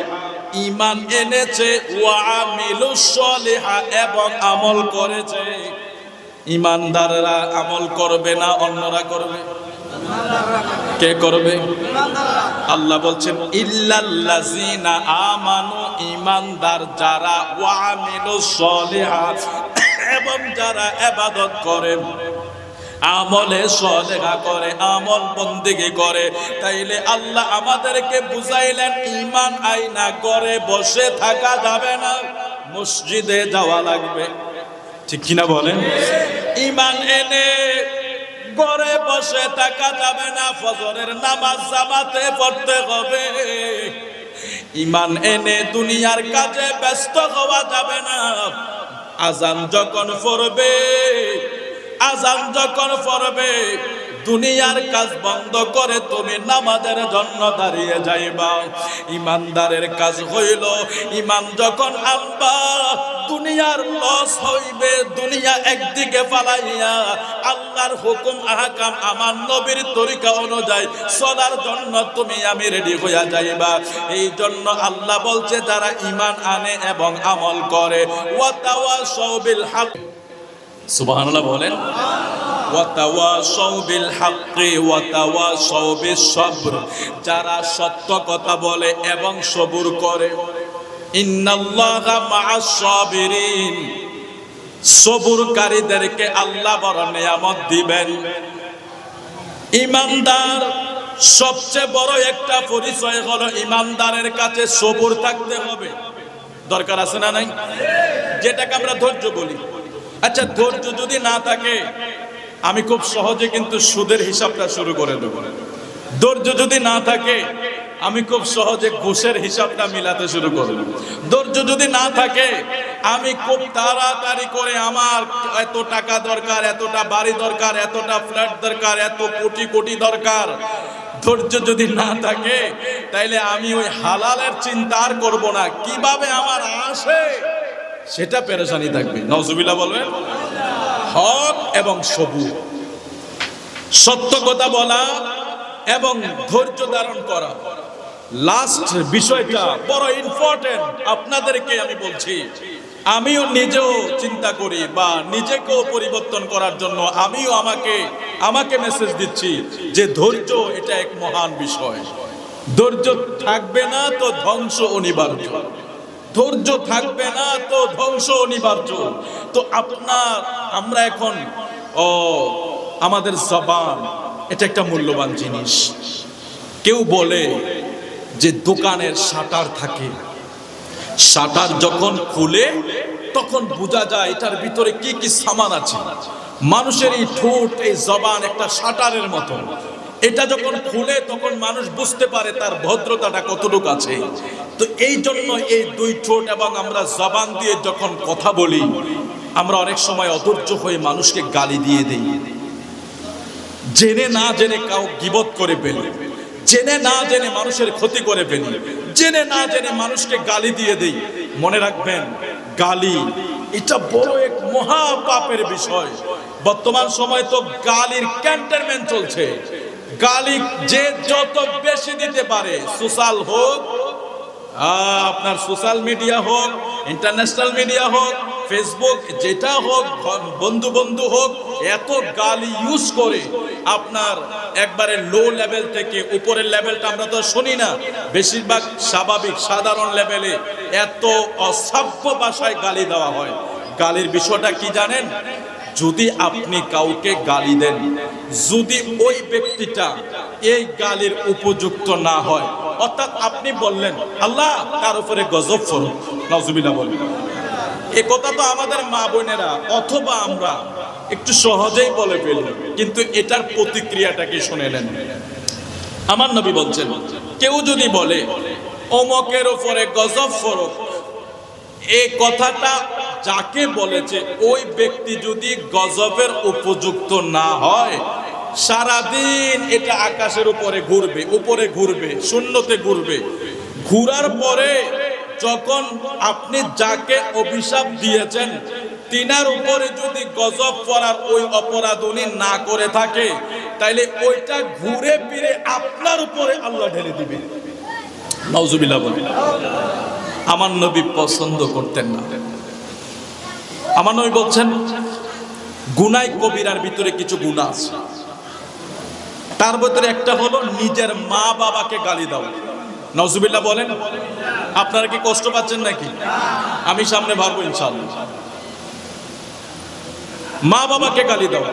ঈমান এনেছে, ওয়া আমিলুস সলিহাত এবং আমল করেছে। ইমানদাররা আমল করবে না অন্যরা করবে? কে করবে? আল্লাহ বলছেন ইল্লাল্লাযিনা আমানু, ঈমানদার যারা, ওয়া আমিলুস সলিহাত এবং যারা ইবাদত করে, আমলে সলেহা করে, আমল বন্দেগী করে। তাইলে আল্লাহ আমাদেরকে বুঝাইলেন ঈমান আইনা করে বসে থাকা যাবে না, মসজিদে যাওয়া লাগবে। ঠিক কিনা বলেন? ঈমান এনে ঘরে বসে থাকা যাবে না, ফজরের নামাজ জামাতে পড়তে হবে। ঈমান এনে দুনিয়ার কাজে ব্যস্ত হওয়া যাবে না। আজান যখন পড়বে, আজান যখন পড়বে দুনিয়ার কাজ বন্ধ করে তুমি নামাজের জন্য দাঁড়িয়ে যাইবা। ইমানদারের কাজ হইল ঈমান যখন আনবা দুনিয়ার লস হইবে, দুনিয়া একদিকে ফালাইয়া আল্লাহর হুকুম আহকাম আমার নবীর তরিকা অনুযায়ী চলার জন্য তুমি আমি রেডি হইয়া যাইবা। এই জন্য আল্লাহ বলছে যারা ঈমান আনে এবং আমল করে, ওয়া তাওয়াসাউ বিল হক, সুবহানাল্লাহ বলেন, ওয়া তাওয়াসাউ বিল হাক্কি ওয়া তাওয়াসাউ বিস সবর, যারা সত্য কথা বলে এবং সবুর করে। ইন্নাল্লাহা মা'আস সাবিরিন, সবুরকারীদেরকে আল্লাহ বড় নিয়ামত দিবেন। ঈমানদার সবচেয়ে বড় একটা পরিচয় হলো ইমানদারের কাছে সবুর থাকতে হবে। দরকার আছে না নাই? যেটাকে আমরা ধৈর্য বলি। আচ্ছা, ধৈর্য যদি না থাকে, আমি খুব সহজে কিন্তু সুদের হিসাবটা শুরু করে দেব। ধৈর্য যদি না থাকে, আমি খুব সহজে ঘুষের হিসাবটা মিলাতে শুরু করব। ধৈর্য যদি না থাকে, আমি খুব তাড়াতাড়ি করে আমার এত টাকা দরকার, এতটা বাড়ি দরকার, এতটা ফ্ল্যাট দরকার, এত কোটি কোটি দরকার। ধৈর্য যদি না থাকে, তাইলে আমি ওই হালালের চিন্তা আর করব না, কিভাবে আমার আসে সেটা পেরেশানি থাকবে। নাউজুবিল্লাহ বলবেন। হক এবং সবুর, সত্য কথা বলা এবং ধৈর্য ধারণ করা, লাস্ট বিষয়টা বড় ইম্পর্টেন্ট। আপনাদেরকে আমি বলছি, আমিও নিজেও চিন্তা করি বা নিজেকেও পরিবর্তন করার জন্য আমিও আমাকে মেসেজ দিচ্ছি যে ধৈর্য এটা এক মহান বিষয়। ধৈর্য থাকবে না তো ধ্বংস অনিবার্য, ধৈর্য থাকবে না তো ধ্বংস অনিবার্য। তো আমরা এখন আমাদের জবান এটা একটা মূল্যবান জিনিস। কেউ বলে যে দোকানের শাটার থাকে, শাটার যখন খুলে তখন বোঝা যায় এটার ভিতরে কি কি সামান আছে। মানুষের এই ঠোঁট, এই জবান একটা শাটারের মতো। এটা যখন খুলে তখন মানুষ বুঝতে পারে তার ভদ্রতাটা কতটুকু আছে। তো এই জন্য এই দুই ঠোঁট এবং আমরা জবান দিয়ে যখন কথা বলি, আমরা অনেক সময় অধৈর্য হয়ে মানুষকে গালি দিয়ে দিই, জেনে না জেনে কাউ গীবত করে ফেলি, জেনে না জেনে মানুষের ক্ষতি করে ফেলি, জেনে না জেনে মানুষকে গালি দিয়ে দেই। মনে রাখবেন, গালি এটা বড় এক মহা পাপের বিষয়। বর্তমান সময় তো গালির ক্যান্টনমেন্ট চলছে। গালি যে যত বেশি দিতে পারে, সোশ্যাল হোক, আপনার সোশ্যাল মিডিয়া হোক, ইন্টারন্যাশনাল মিডিয়া হোক, ফেসবুক যেটা হোক, বন্ধু হোক, এত গালি ইউজ করে আপনার একবারে লো লেভেল থেকে উপরের লেভেলটা আমরা তো শুনি না, বেশিরভাগ স্বাভাবিক সাধারণ লেভেলে এত অসভ্য ভাষায় গালি দেওয়া হয়। গালির বিষয়টা কি জানেন? যদি আপনি কাউকে গালি দেন, যদি ওই ব্যক্তিটা এই গালির উপযুক্ত না হয়, অর্থাৎ আপনি বললেন আল্লাহ তার উপরে গজব করুক, নাউজুবিল্লাহ বলেন, এ কথা তো আমাদের মা বোনেরা অথবা আমরা একটু সহজেই বলে ফেলি, কিন্তু এটার প্রতিক্রিয়াটা কি শুনেলেন? আমার নবী বলছেন, কেউ যদি বলে অমকের উপরে গজব করুক, এই কথাটা যাকে বলেছে ওই ব্যক্তি যদি গজবের উপযুক্ত না হয়, সারাদিন এটা আকাশের উপরে ঘুরবে, শূন্যতে ঘুরবে। ঘুরার পরে যখন আপনি যাকে অভিশাপ দিয়েছেন তিনার উপরে যদি গজব করার ওই অপরাধ উনি না করে থাকে, তাইলে ওইটা ঘুরে ফিরে আপনার উপরে আল্লাহ ঢেলে দিবে। নাউজুবিল্লাহ বলেন। আমার নবী পছন্দ করতেন না। আমার নবী বলছেন, গুনাহ কবিরার ভিতরে কিছু গুনাহ আছে, তার ভিতরে একটা হলো নিজের মা বাবাকে গালি দেওয়া। নাউজুবিল্লাহ বলেন। আপনারা কি কষ্ট পাচ্ছেন নাকি? আমি সামনে ভাববো ইনশাআল্লাহ। মা বাবাকে গালি দেওয়া।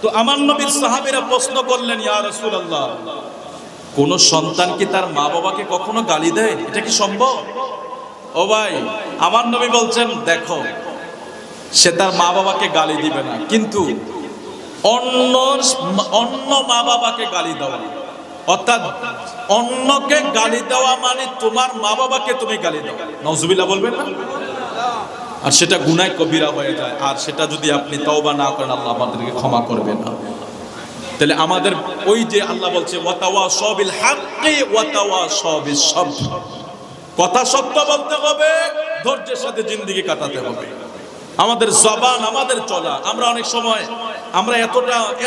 তো আমার নবীর সাহাবীরা প্রশ্ন করলেন, ইয়া রাসূলুল্লাহ, কোন সন্তান কি তার মা বাবাকে কখনো গালি দেয়? এটা কি সম্ভব? ও ভাই, আমার নবী বলছেন, দেখো, সে তার মা বাবাকে গালি দিবে না, কিন্তু অন্য মা বাবাকে গালি দেওয়া, অর্থাৎ অন্যকে গালি দেওয়া মানে তোমার মা বাবাকে তুমি গালি দাও, নাউজুবিল্লাহ বলবেন না? আর সেটা গুনাহ কবিরা হয়ে যায়। আর সেটা যদি আপনি তওবা না করেন, আল্লাহ আমাদেরকে ক্ষমা করবে না। তাহলে আমাদের ওই যে আল্লাহ বলছে ওয়াতাওয়াসাউ বিল হাক্কি ওয়াতাওয়াসাউ বিস সাবর, কথা সত্য বলতে হবে, ধৈর্যের সাথে জিন্দেগি কাটাতে হবে। আমাদের জবান, আমাদের চলা, আমরা অনেক সময় আমরা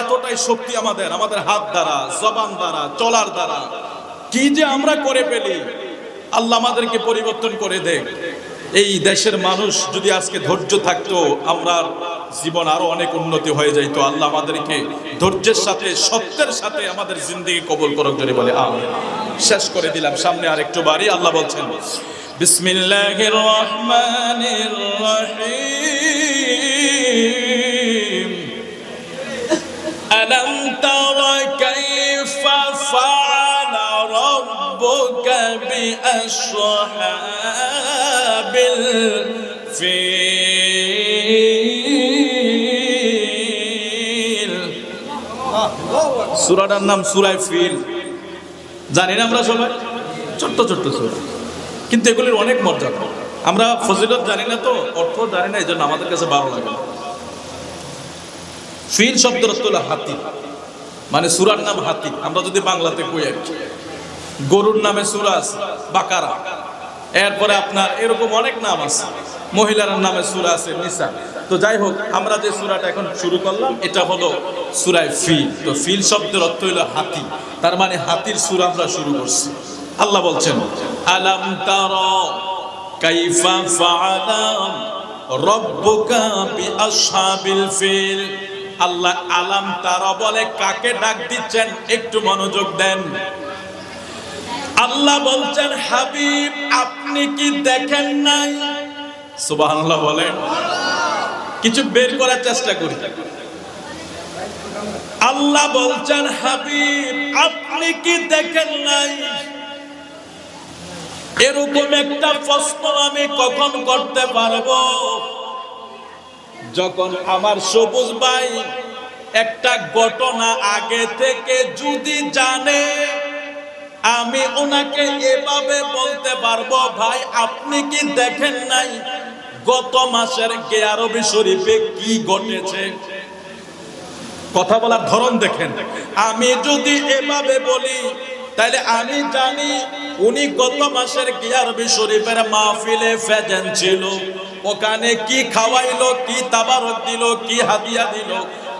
এতটাই শক্তি আমাদের হাত দ্বারা, জবান দ্বারা, চলার দ্বারা কি যে আমরা করে ফেলি। আল্লাহ আমাদেরকে পরিবর্তন করে দেয়। এই দেশের মানুষ যদি আজকে ধৈর্য থাকতো, আমরা জীবন আরো অনেক উন্নতি হয়ে যাইতো। আল্লাহ আমাদেরকে ধৈর্যের সাথে, সত্যের সাথে আমাদের জিন্দেগি কবুল করুক যদি বলে আমিন। শেষ করে দিলাম, সামনে আর একটু বাড়ি। আল্লাহ বলছেন, বিসমিল্লাহির রহমানির রহিম, আলাম তারা কাইফা বিআসহাবিল ফিল। সূরাটার নাম সূরা ফিল। জানি না আমরা সবাই, ছোট্ট ছোট্ট সূরা, কিন্তু এগুলির অনেক মর্যাদা। আমরা ফজিলত জানি না, তো অর্থ জানি না, এই জন্য আমাদের কাছে ভালো লাগে। ফিল শব্দের অর্থ হলো হাতি, মানে সূরার নাম হাতি। আমরা যদি বাংলাতে কই আর কি, গরুর নামে সূরা আছে বাকারা, এরপরে আপনার এরকম অনেক নাম আছে, মহিলার নামে সূরা আছে নিসা। তো যাই হোক, আমরা যে সূরাটা এখন শুরু করলাম এটা হলো সূরা ফিল। তো ফিল শব্দের অর্থ হলো হাতি, তার মানে হাতির সূরা আমরা শুরু করছি। আল্লাহ বলছেন আলাম তারা কাইফা ফাআলা রাব্বুকা বিআসহাবিল ফিল। আল্লাহ আলাম তারা বলে কাকে ডাক দিচ্ছেন, একটু মনোযোগ দেন। আল্লাহ বলছেন হাবিব আপনি কি দেখেন নাই? সুবহানাল্লাহ বলেন। কিছু বের করার চেষ্টা করি। আল্লাহ বলছেন হাবিব আপনি কি দেখেন নাই? এরকম একটা প্রশ্ন আমি কখন করতে পারবো? যখন আমার সবুজ ভাই একটা ঘটনা আগে থেকে যদি জানে, আমি ওনাকে এভাবে বলতে পারবো ভাই আপনি কি দেখেন নাই গত মাসের গিয়ারবি শরীফে কি ঘটেছে? কথা বলার ধরন দেখেন। আমি যদি এভাবে বলি তাহলে আমি জানি উনি গত মাসের গিয়ারবি শরীফের মাহফিলে প্রেজেন্ট ছিল, ওখানে কি খাওয়াইলো, কি তাবারক দিল, কি হাদিয়া দিল,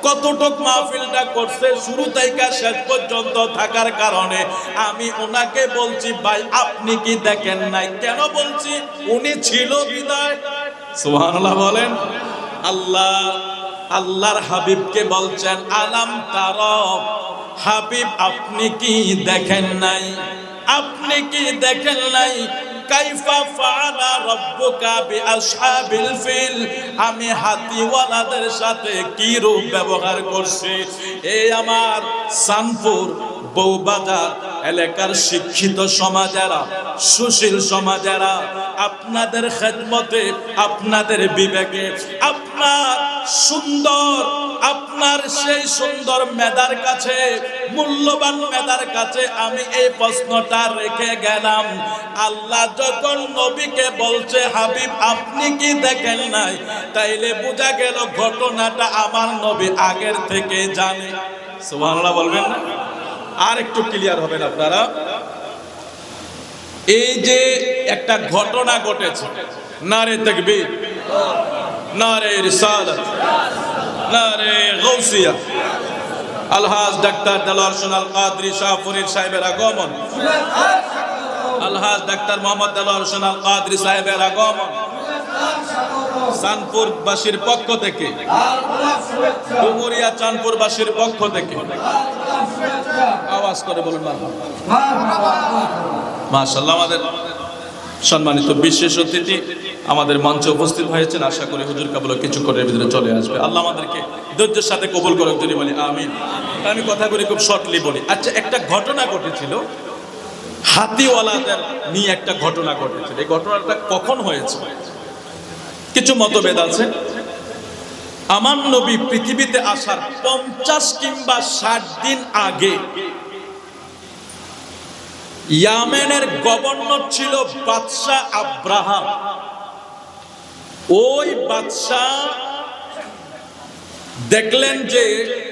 কতটুক মাহফিলটা করছে শুরু থেকে শেষ পর্যন্ত থাকার কারণে আমি ওনাকে বলছি ভাই আপনি কি দেখেন নাই। কেন বলছি? উনি ছিল বিদায়। সুবহানাল্লাহ বলেন। আল্লাহর হাবিবকে বলছেন আলাম তারা, হাবিব আপনি কি দেখেন নাই? আপনি কি দেখেন নাই কাইফা ফাআলা রাব্বুকা বিআসহাবিল ফিল, আমি হাতিওয়ালাদের সাথে কি রূপ ব্যবহার করছি। এই আমার সানপুর বউবাজার এলাকার শিক্ষিত সমাজেরা, সুশীল সমাজেরা, আপনাদের খেদমতে, আপনাদের বিবেকে, আপনার সুন্দর, আপনার সেই সুন্দর মেধার কাছে, মূল্যবান মেধার কাছে আমি এই প্রশ্নটা রেখে গেলাম। আল্লাহ যখন নবীকে বলছে হাবিব আপনি কি দেখেন নাই, তাইলে বোঝা গেল ঘটনাটা আমার নবী আগের থেকে জানে। সুবহানাল্লাহ বলবেন না? আর একটু ক্লিয়ার হবেন আপনারা। এই যে একটা ঘটনা ঘটেছে, নারে তাকবীর, নারে রিসালাত, নারে গাউসিয়া, আলহাজ ডাক্তার দেলোয়ার হোসেন আল কাদরি শাহপুরীর সাহেবের আগমন, আলহাজ ডাক্তার মোহাম্মদ দেলোয়ার হোসেন আল কাদরি সাহেবের আগমন, চাঁদপুরবাসীর পক্ষ থেকে, ডুমুরিয়া চাঁদপুরবাসীর পক্ষ থেকে আওয়াজ করে বলুন মাশাআল্লাহ। আমাদের সম্মানিত বিশেষ অতিথি আমাদের মঞ্চে উপস্থিত হয়েছেন, আশা করি হুজুর কাবুল কিছুক্ষণের ভিতরে চলে আসবে। আল্লাহ আমাদেরকে ধৈর্যের সাথে কবুল করুক, যদি বলি আমিন। আমি কথা করি খুব শর্টলি বলি। আচ্ছা, একটা ঘটনা ঘটেছিল, হাতিওয়ালাদের নিয়ে একটা ঘটনা ঘটেছিল। এই ঘটনাটা কখন হয়েছে কিছু মতভেদ আছে। আমার নবী পৃথিবীতে আসার 50 কিংবা 60 দিন আগে ইয়ামেনের গভর্নর ছিল বাদশাহ আব্রাহাম। ওই বাদশাহ দেখলেন যে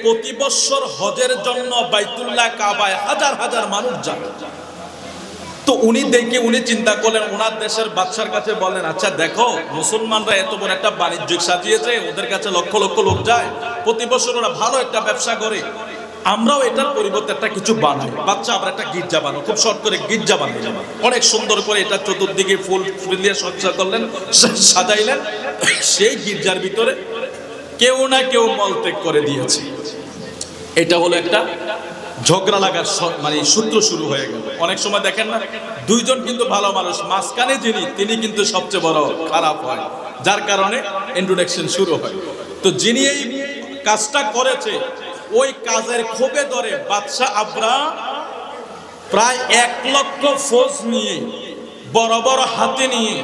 প্রতি বছর হজের জন্য বাইতুল্লাহ কাবায় হাজার হাজার মানুষ যায়। তো উনি চিন্তা করলেন, ওনার দেশের বাদশার কাছে বলেন আচ্ছা দেখো মুসলমানরা এত বড় একটা বাণিজ্যিক সাজিয়েছে, ওদের কাছে লক্ষ লক্ষ লোক যায়, প্রতি বছর ওরা ভালো একটা ব্যবসা করে, আমরাও এটার পরিবর্তে একটা কিছু বানাই। বাচ্চা আমরা একটা গির্জা বানাবো, খুব শর্ট করে গির্জা বানাই, অনেক সুন্দর করে এটা চতুর্দিকে ফুল দিয়ে সজ্জা করলেন, সাজাইলেন। সেই গির্জার ভিতরে কেউ না কেউ মলত্যাগ করে দিয়েছে। এটা হলো একটা ঝগড়া লাগার মানে সূত্র শুরু হয়ে গেল। অনেক সময় দেখেন না, দুইজন কিন্তু ভালো মানুষ, মাঝখানে তিনি কিন্তু সবচেয়ে বড় খারাপ হয়, যার কারণে ইন্ট্রোডাকশন শুরু হয়। তো যিনি এই কাজটা করেছে, ওই কাজের ক্ষোভে ধরে বাদশাহ আব্রাহাম প্রায় 1 লক্ষ ফৌজ নিয়ে বড় বড় হাতি নিয়ে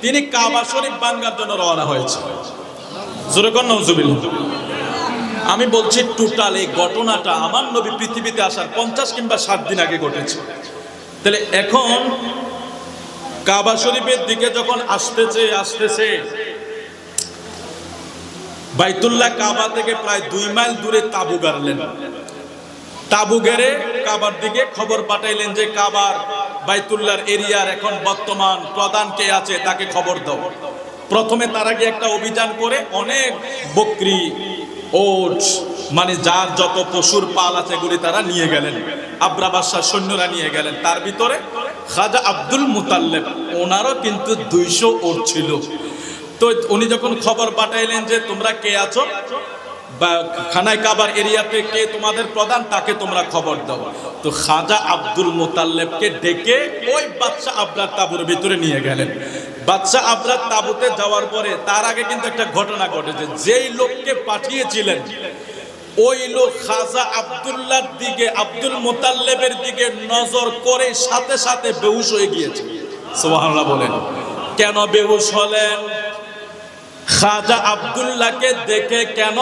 তিনি কাবা শরীফ ভাঙার জন্য রওনা হয়েছে। জোরে কর নাউজুবিল্লাহ। আমি বলছি টোটাল এই ঘটনাটা আমার নবী পৃথিবীতে আসার 50 কিংবা 60 দিন আগে ঘটেছে। তাহলে এখন কাবা শরীফের দিকে যখন আসতেছে বাইতুল্লাহ কাবা থেকে প্রায় 2 মাইল দূরে তাবু গাড়লেন। তাবু গেড়ে কাবার দিকে খবর পাঠাইলেন যে কাবার বাইতুল্লাহর এরিয়ার এখন বর্তমান প্রধান কে আছে তাকে খবর দাও। প্রথমে তারা গিয়ে একটা অভিযান করে অনেক বকরি, ওট, মানে যার যত পশুর পাল আছে এগুলি তারা নিয়ে গেলেন। আবরা বাদশার সৈন্যরা নিয়ে গেলেন। তার ভিতরে খাজা আব্দুল মুতাল্লিব, ওনারও কিন্তু 200 ওট ছিল। তো উনি যখন খবর পাঠাইলেন যে তোমরা কে আছো বা খানায় কাবার এরিয়াতে কে তোমাদের প্রধান, তাকে তোমরা খবর দাও। তো খাজা আব্দুল মুতাল্লিবকে ডেকে ওই বাদশা আবরার তাঁবুর ভিতরে নিয়ে গেলেন। বাদশা আবরার তাঁবুতে যাওয়ার পরে তার আগে কিন্তু একটা ঘটনা ঘটেছে। যেই লোককে পাঠিয়েছিলেন ওই লোক খাজা আব্দুল্লাহর দিকে, আব্দুল মুতাল্লিবের দিকে নজর করে সাথে সাথে বেহুশ হয়ে গিয়েছে। সুবহানাল্লাহ বলেন। কেন বেহুশ হলেন? খাজা আব্দুল্লাহকে দেখে কেন,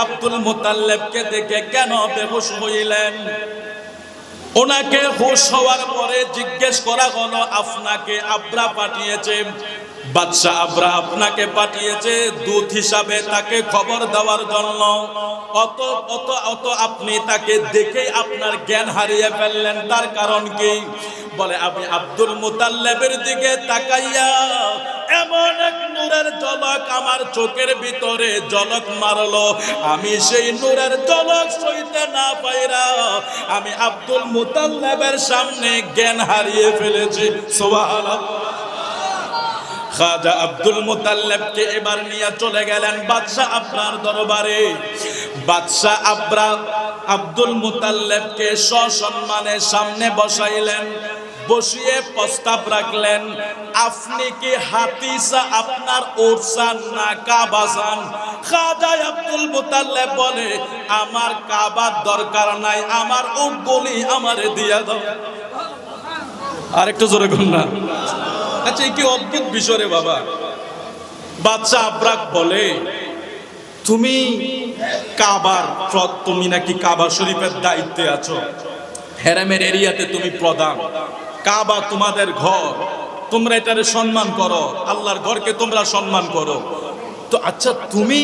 আব্দুল মুতাল্লিবকে দেখে কেন বেহুশ হইলেন? ওনাকে হুশ হওয়ার পরে জিজ্ঞেস করা হলো, আপনাকে আবরা পাঠিয়েছে, বাদশা আবরা আপনাকে পাঠিয়েছে দূত হিসাবে তাকে খবর দেওয়ার জন্য। অত অত অত আপনি তাকে দেখেই আপনার জ্ঞান হারিয়ে ফেললেন, তার কারণ কি? বলে আমি আব্দুল মুতাল্লিবের দিকে তাকাইয়া এমন এক নূরের ঝলক আমার চোখের ভিতরে ঝলক মারলো, আমি সেই নূরের ঝলক সইতে না পাইরা আমি আব্দুল মুতাল্লিবের সামনে জ্ঞান হারিয়ে ফেলেছি। সুবহানাল্লাহ। খাজা আব্দুল মুতাল্লিবকে এবার নিয়ে চলে গেলেন বাদশা আবরার দরবারে। বাদশা আবরা আব্দুল মুতাল্লিবকে সসম্মানের সামনে বসাইলেন। বসিয়ে প্রস্তাব রাখলেন, আপনি কি হাতিসা আপনার ওরসান না কাবা চান? খাজা আব্দুল মুতাল্লিব বলে, আমার কাবার দরকার নাই, আমার উটগুলি আমারে দিয়া দাও। আরেকটু জোরে বলুন না। আচ্ছা, এই কি অদ্ভুত বিষয় রে বাবা। বাদশা আবরাক বলে, তুমি কাবার, তুমি নাকি কাবা শরীফের দায়িত্বে আছো, হেরামের এরিয়াতে তুমি প্রধান, কাবা তোমাদের ঘর, তোমরা এটারে সম্মান করো, আল্লাহর ঘরকে তোমরা সম্মান করো। তো আচ্ছা, তুমি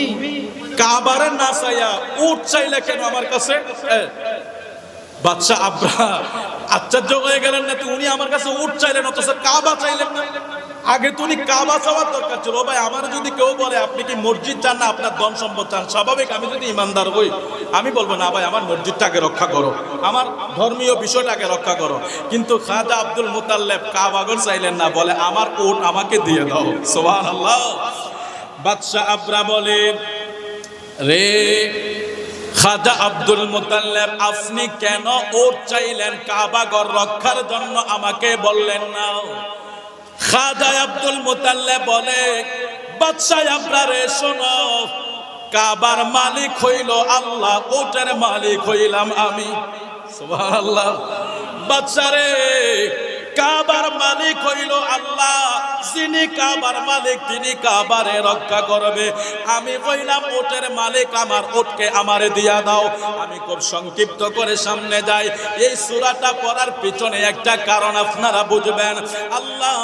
কাবারে না চাইয়া উট চাইলে কেন আমার কাছে? বাদশা আবরা আশ্চর্য হয়ে গেলেন না, উনি আমার কাছে উট চাইলেন অথচ কাবা চাইলেন না। আগে তো উনি কাবা চাওয়ার দরকার ছিল। ভাই, আমার যদি কেউ বলে আপনি কি মসজিদ চান না আপনার ধন সম্পদ চান, স্বাভাবিক আমি যদি ইমানদার হই আমি বলবো না ভাই, আমার মসজিদটাকে রক্ষা করো, আমার ধর্মীয় বিষয়টাকে রক্ষা করো। কিন্তু খাজা আব্দুল মুতাল্লিব কাবাগর চাইলেন না, বলে আমার উট আমাকে দিয়ে দাও। সুবহানাল্লাহ। বাদশা আবরা বলে, রে খাজা আব্দুল মুতাল্লিব, আপনি কেন উট চাইলেন কাবাগর রক্ষার জন্য, আমাকে বললেন না? খাজা আব্দুল মুতাল্লিব বলে, বাদশা আবরা রে শোনো, কাবার মালিক হইল আল্লাহ, উটের মালিক হইলাম আমি। সুবহানাল্লাহ। বাদশা রে, কাবার মালিক হইল আল্লাহ, যিনি কাবার মালিক তিনি কাবারে রক্ষা করবে। আমি কইলাম উটের মালিক, আমার উটকে আমারে দিয়া দাও। আমি খুব সংক্ষিপ্ত করে সামনে যাই। এই সূরাটা পড়ার পিছনে একটা কারণ আপনারা বুঝবেন। আল্লাহ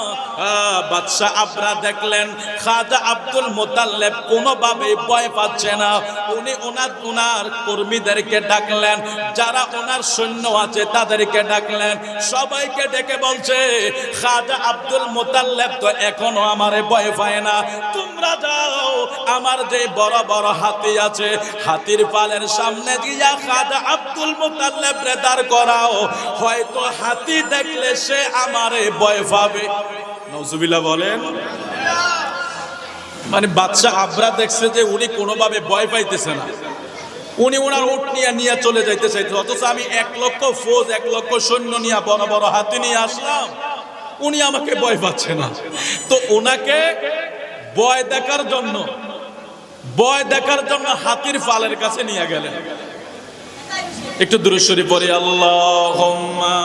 বাদশা আবরা দেখলেন খাজা আব্দুল মুতাল্লিব কোনোভাবেই ভয় পাচ্ছে না। উনি ওনার কর্মীদেরকে ডাকলেন, যারা ওনার সৈন্য আছে তাদেরকে ডাকলেন। সবাইকে ডেকে বলছে, খাজা আব্দুল মুতাল্লিব তো এখনো আমারে ভয় পায় না, তোমরা যাও আমার যে বড় বড় হাতি আছে হাতির পালের সামনে গিয়া খাজা আব্দুল মুতাল্লিব রে দাঁড় করাও, হয়তো হাতি দেখলে সে আমারে ভয় পাবে। নাউজুবিল্লাহ বলেন। মানে বাদশা আবরা দেখছে যে উনি কোনোভাবে ভয় পাইতেছে না, উনি ওনার উট নিয়ে চলে যাইতে চাইতে, অথচ আমি 1 লক্ষ ফৌজ 1 লক্ষ সৈন্য নিয়ে বড় বড় হাতি নিয়ে আসলাম, উনি আমাকে ভয় পাচ্ছে না। তো ওনাকে ভয় দেখার জন্য হাতির ফালের কাছে নিয়ে গেলেন। একটু দুরূদ শরীফ পড়ি, আল্লাহুম্মা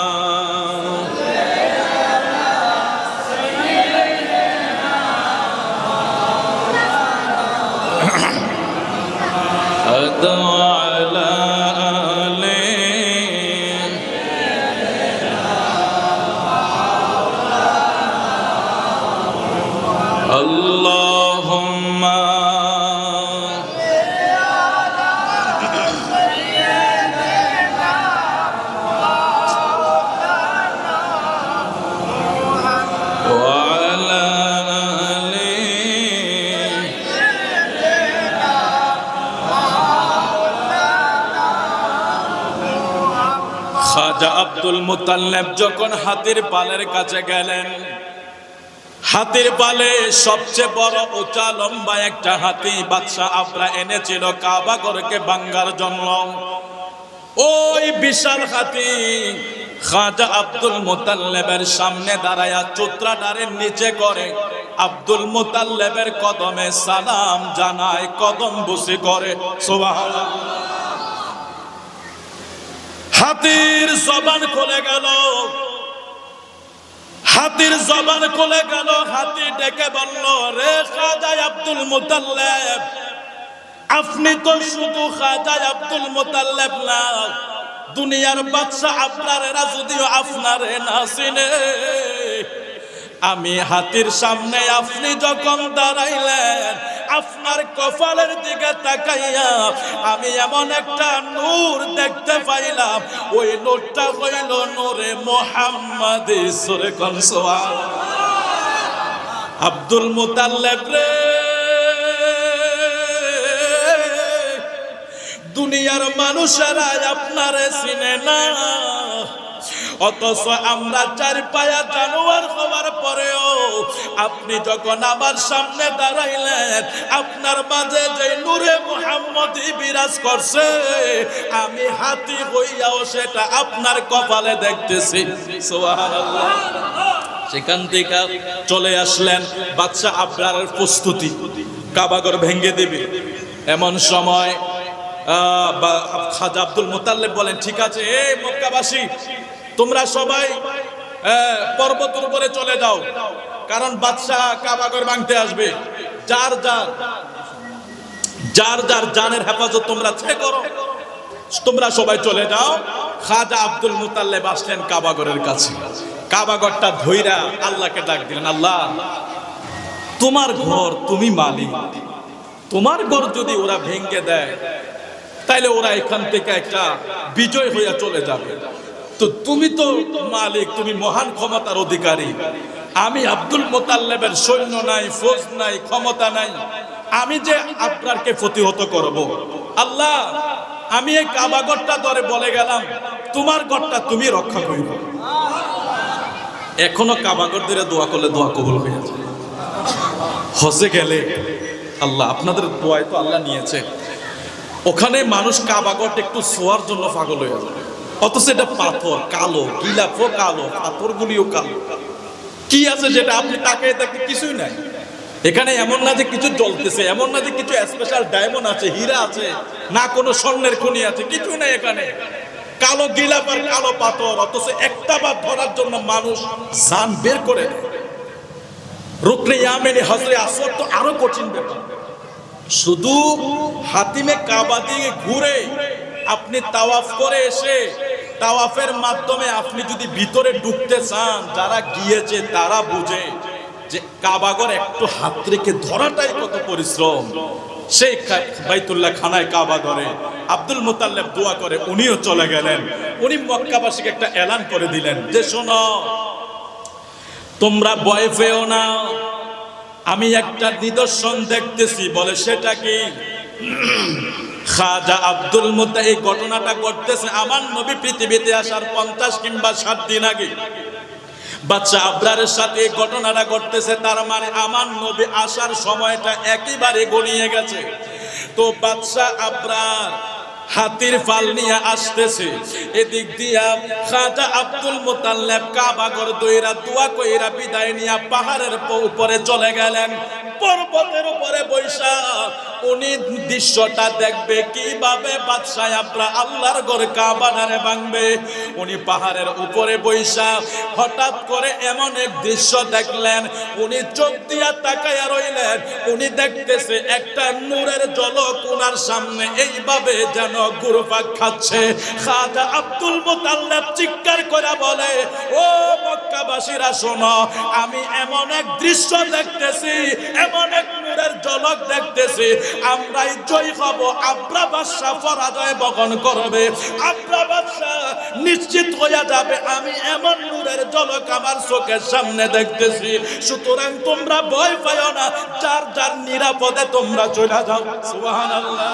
খাজা আব্দুল মুতাল্লিব যখন হাতির পালের কাছে গেলেন, হাতির পালে সবচেয়ে বড় উঁচা লম্বা একটা হাতি বাদশা আবরা এনেছিল কাবা ঘরকে ভাঙার জন্য। ওই বিশাল হাতি খাজা আব্দুল মুতাল্লিবের সামনে দাঁড়ায়া চোত্রাটারের নিচে করে আব্দুল মুতাল্লিবের কদমে সালাম জানায়, কদম বুসি করে। সুবহানাল্লাহ। হাতির জবান খুলে গেল, হাতির জবান খুলে গেল। হাতি ডেকে বলল, রে খাজা আব্দুল মুতাল্লিব, আপনি তো শুধু খাজা আব্দুল মুতাল্লিব না, দুনিয়ার বাদশা আপনারা যদিও আপনারে না চিনে, আমি হাতির সামনে আপনি যখন দাঁড়াইলেন, আপনার কপালের দিকে তাকাইয়া আমি এমন একটা নূর দেখতে পাইলাম, ওই নূরটা হইল নূরে মুহাম্মদ। সূরা কোন সুবহানাল্লাহ। আব্দুল মুতাল্লিব রে, দুনিয়ার মানুষেরা আপনারে চিনে না, অথচ আমরা চার পায়া জানোয়ার হওয়ার পরেও আপনি যখন আমার সামনে দাঁড়াইলেন, আপনার মাঝে যে নূরে মুহাম্মদী বিরাজ করছে, আমি হাতি হইয়াও সেটা আপনার কপালে দেখতেছি। সুবহানাল্লাহ। সেখান থেকে চলে আসলেন বাদশা আবরারের প্রস্তুতি, কাবাঘর ভেঙে দিবে। এমন সময় খাজা আব্দুল মুতাল্লিব বলেন, ঠিক আছে, এই মক্কাবাসী তোমরা সবাই পর্বতের উপরে চলে যাও, কারণ বাদশাহ কাবাঘর ভাঙতে আসবে। যার যার জানের হেফাজত তোমরা করো, তোমরা সবাই চলে যাও। খাজা আব্দুল মুতাল্লিব আসলেন কাবাঘরের কাছে, কাবাঘরটা ধইরা আল্লাহকে ডাক দিলেন, আল্লাহ তোমার ঘর, তুমি মালিক, তোমার ঘর যদি ওরা ভেঙে দেয় তাইলে ওরা এখান থেকে একটা বিজয় হইয়া চলে যাবে, তো তুমি তো মালিক, তুমি মহান ক্ষমতার অধিকারী। আমি আব্দুল মুতাল্লিবের সৈন্য নাই, ফৌজ নাই, ক্ষমতা নাই, আমি যে আপনারকে প্রতিহত করব। আল্লাহ, আমি এই কাবাঘরটা ধরে বলে গেলাম, তোমার ঘরটা তুমি রক্ষা করিবে। এখনো কাবাঘর ধরে দোয়া করলে দোয়া কবুল হয়ে যায়। হজে গেলে আল্লাহ, আপনাদের দোয়ায় তো আল্লাহ নিয়েছে, ওখানে মানুষ কাবাঘরটা একটু ছোঁয়ার জন্য পাগল হয়ে যায়, অথচ এটা পাথর কালো, গিলাফও কালো, পাথরগুলিও কালো। কি আছে যেটা আপনি তাকায় দেখতে কিছুই নাই। এখানে এমন না যে কিছু জ্বলতেছে, এমন না যে কিছু স্পেশাল ডায়মন্ড আছে, হীরা আছে, না কোনো স্বর্ণের খনি আছে, কিছু নাই। এখানে কালো গিলাফ আর কালো পাথর, অথচ একটা বার ধরার জন্য মানুষ জান বের করে দেয়। রুকনে ইয়ামানি হজরে আসওয়াদ তো আরো কঠিন ব্যাপার। শুধু হাতিমে কাবা দিয়ে ঘুরে আপনি তাওয়াফ করে এসে, তাওয়াফের মাধ্যমে আপনি যদি ভিতরে ঢুকতে চান, যারা গিয়েছে তারা বুঝে যে কাবাঘর একটু হাত রেখে ধরাটাই কত পরিশ্রম। সেই বাইতুল্লাহ খানায় কাবা ধরে আব্দুল মুতাল্লিব দোয়া করে, উনিও চলে গেলেন। উনি মক্কাবাসীকে একটা এলান করে দিলেন যে, শোনো, তোমরা ভয় পেও না, আমি একটা নিদর্শন দেখতেছি। বলে, সেটা কি? খাজা আব্দুল মুতাল্লিব এই ঘটনাটা ঘটতেছে আমার নবী পৃথিবীতে আসার 50 কিংবা 60 দিন আগে। বাদশা আবরারের সাথে এই ঘটনাটা ঘটতেছে, তার মানে আমার নবী আসার সময়টা একেবারে গড়িয়ে গেছে। তো বাদশা আবরার হাতির ফাল নিয়ে আসতেছে, এদিক দিয়া খাজা আব্দুল মুতাল্লিব কাবাঘর দইরা দোয়া কইরা বিদায় নিয়ে পাহাড়ের উপরে চলে গেলেন। পর্বতের উপরে বৈশা উনি দৃশ্যটা দেখবে কিভাবে বাদশা আবরা আল্লাহর ঘর কাবারে ভাঙবে। উনি পাহাড়ের উপরে বৈশা হঠাৎ করে এমন এক দৃশ্য দেখলেন, উনি চোখ দিয়া তাকায়া রইলেন। উনি দেখতেছে একটা নূরের ঝলক ওনার সামনে এইভাবে যেন ঘুরপাক খাচ্ছে। খাজা আব্দুল মুতাল্লিব চিৎকার করে বলে, ও মক্কাবাসীরা শোনো, আমি এমন এক দৃশ্য দেখতেছি, এমন এক নূরের ঝলক দেখতেছি, আমরাই জয় হব, আবরা বাদশা পরাজয় বহন করবে, আবরা বাদশা নিশ্চিত হয়ে যাবে। আমি এমন নূরের ঝলক আমার চোখের সামনে দেখতেছি। সুতরাং তোমরা ভয় পাও না, যার যার নিরাপদে তোমরা চলে যাও। সুবহানাল্লাহ।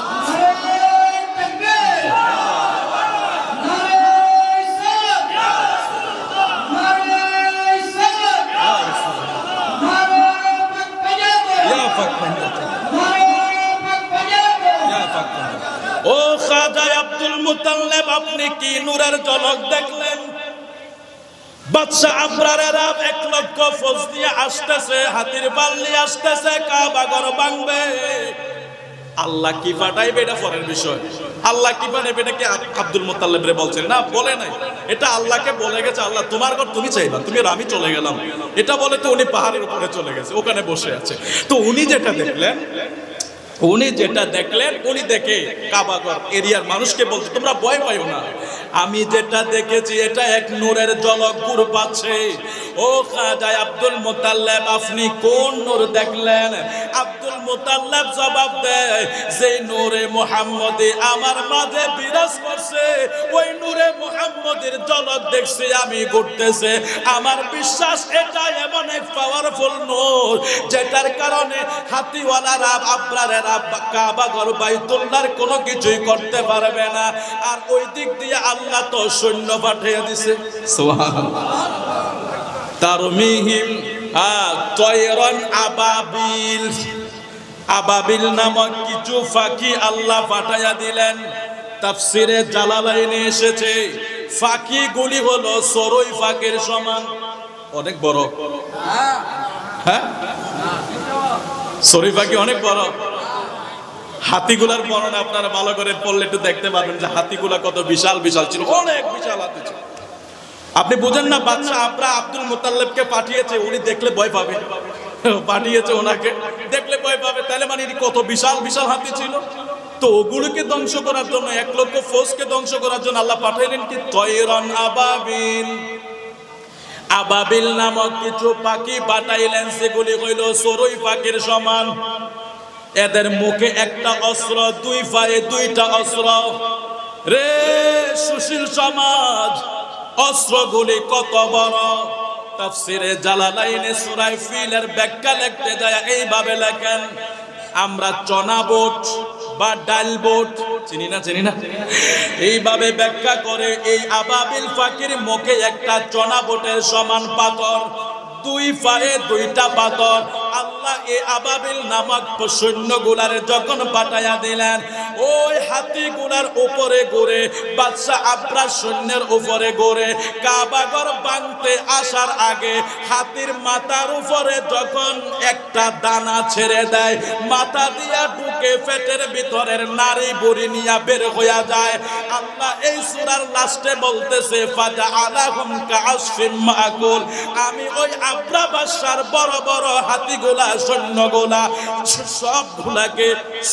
কি নূরের ঝলক দেখলেন? বাদশা আবরারেরা 1 লক্ষ ফৌজ নিয়ে আসতেছে, হাতির পাল নিয়ে আসতেছে, কাবা ঘর ভাঙবে। আল্লাহ কি পাঠাইবে এটা পরের বিষয়। আল্লাহ কি পাঠাইবে এটা কি আব্দুল মুত্তালিব রে বলছেন? না, বলে নাই। এটা আল্লাহকে বলে গেছে, আল্লাহ তোমার ঘর তুমি চাইবা, তুমি আর আমি চলে গেলাম। এটা বলে তো উনি পাহাড়ের উপরে চলে গেছে, ওখানে বসে আছে। তো উনি যেটা দেখলেন, উনি দেখে কাবা ঘর এরিয়ার মানুষকে বলছে তোমরা ভয় পাইও না, আমি যেটা দেখেছি এটা এক নূরের ঝলক ঘুর পাচ্ছে। ও খাজা আব্দুল মুত্তালিব, আপনি কোন নূর দেখলেন? আব্দুল মুত্তালিব জবাব দেয়, যে নূরে মুহাম্মদী আমার মাঝে বিরাজ করছে, ওই নূরে মুহাম্মদের ঝলক দেখছি আমি ঘুরতেছে। আমার বিশ্বাস এটা এমন এক পাওয়ারফুল নূর যেটার কারণে হাতিওয়ালারা আবরারেরা কাবা ঘর বাইতুল্লাহর কোনো কিছুই করতে পারবে না। আর ওই দিক দিয়ে আল্লাহ তো সৈন্য পাঠিয়ে দিছে। সুবহানাল্লাহ। তারমিহিম তয়রান আবাবিল, আবাবিল নামক কিছু ফাঁকি আল্লাহ পাঠাইয়া দিলেন। তাফসিরে জালালাইনে এসেছে ফাঁকি গুলি হলো সরই ফাঁকের সমান, অনেক বড়। হ্যাঁ, সরই ফাঁকি অনেক বড়। হাতিগুলার বর্ণনা আপনারা ভালো করে পড়লে একটু দেখতে পারবেন যে হাতিগুলা কত বিশাল বিশাল ছিল, অনেক বিশাল হাতি ছিল। আপনি বুঝেন না, বাদশা আব্দুল মুত্তালিবকে পাঠিয়েছে, উনি দেখলে ভয় পাবে। পাঠিয়েছে ওনাকে, দেখলে ভয় পাবে, তাহলে মানে কত বিশাল বিশাল হাতি ছিল। তো ওগুলোকে ধ্বংস করার জন্য, 1 লক্ষ ফৌজকে ধ্বংস করার জন্য আল্লাহ পাঠাইলেন কি তয়রান আবাবিল, আবাবিল নামক কিছু পাখি পাঠাইলেন, সেগুলি হইল সরই পাখির সমান। এদের মুখে একটা অস্ত্র, 2 পায়ে 2টা অস্ত্র। রে সুশীল সমাজ, অস্ত্রগুলি কত বড়! তাফসিরে জালালাইনে সূরা ফিলের ব্যাখ্যা লিখতে যায় এইভাবে লেখেন, আমরা চনা বোট বা ডাল বোট চিনি না, এইভাবে ব্যাখ্যা করে এই আবাবিল পাখির মুখে একটা চনা বোটের সমান পাথর, 2 পায়ে 2টা পাথর। আল্লাহ এই আবাবিল নামক সৈন্যগুলার যখন পাঠাইয়া দিলেন, ওই হাতিগুলার উপরে ঘুরে, বাদশা আবরার সৈন্যের উপরে ঘুরে, কাবা ঘর ভাঙতে আসার আগে হাতির মাথার উপরে যখন একটা দানা ছেড়ে দেয়, মাথা দিয়া ঢুকে পেটের ভিতরের নারী বুড়ি নিয়া বের হইয়া যায়। আল্লাহ এই সূরার লাস্টে বলতেছে ফাজা আলাহুম কাআসফিম মাকুল, আমি ওই আবরা বাদশার বড় বড় হাতিগুলা সৈন্যগুলা সবগুলাকে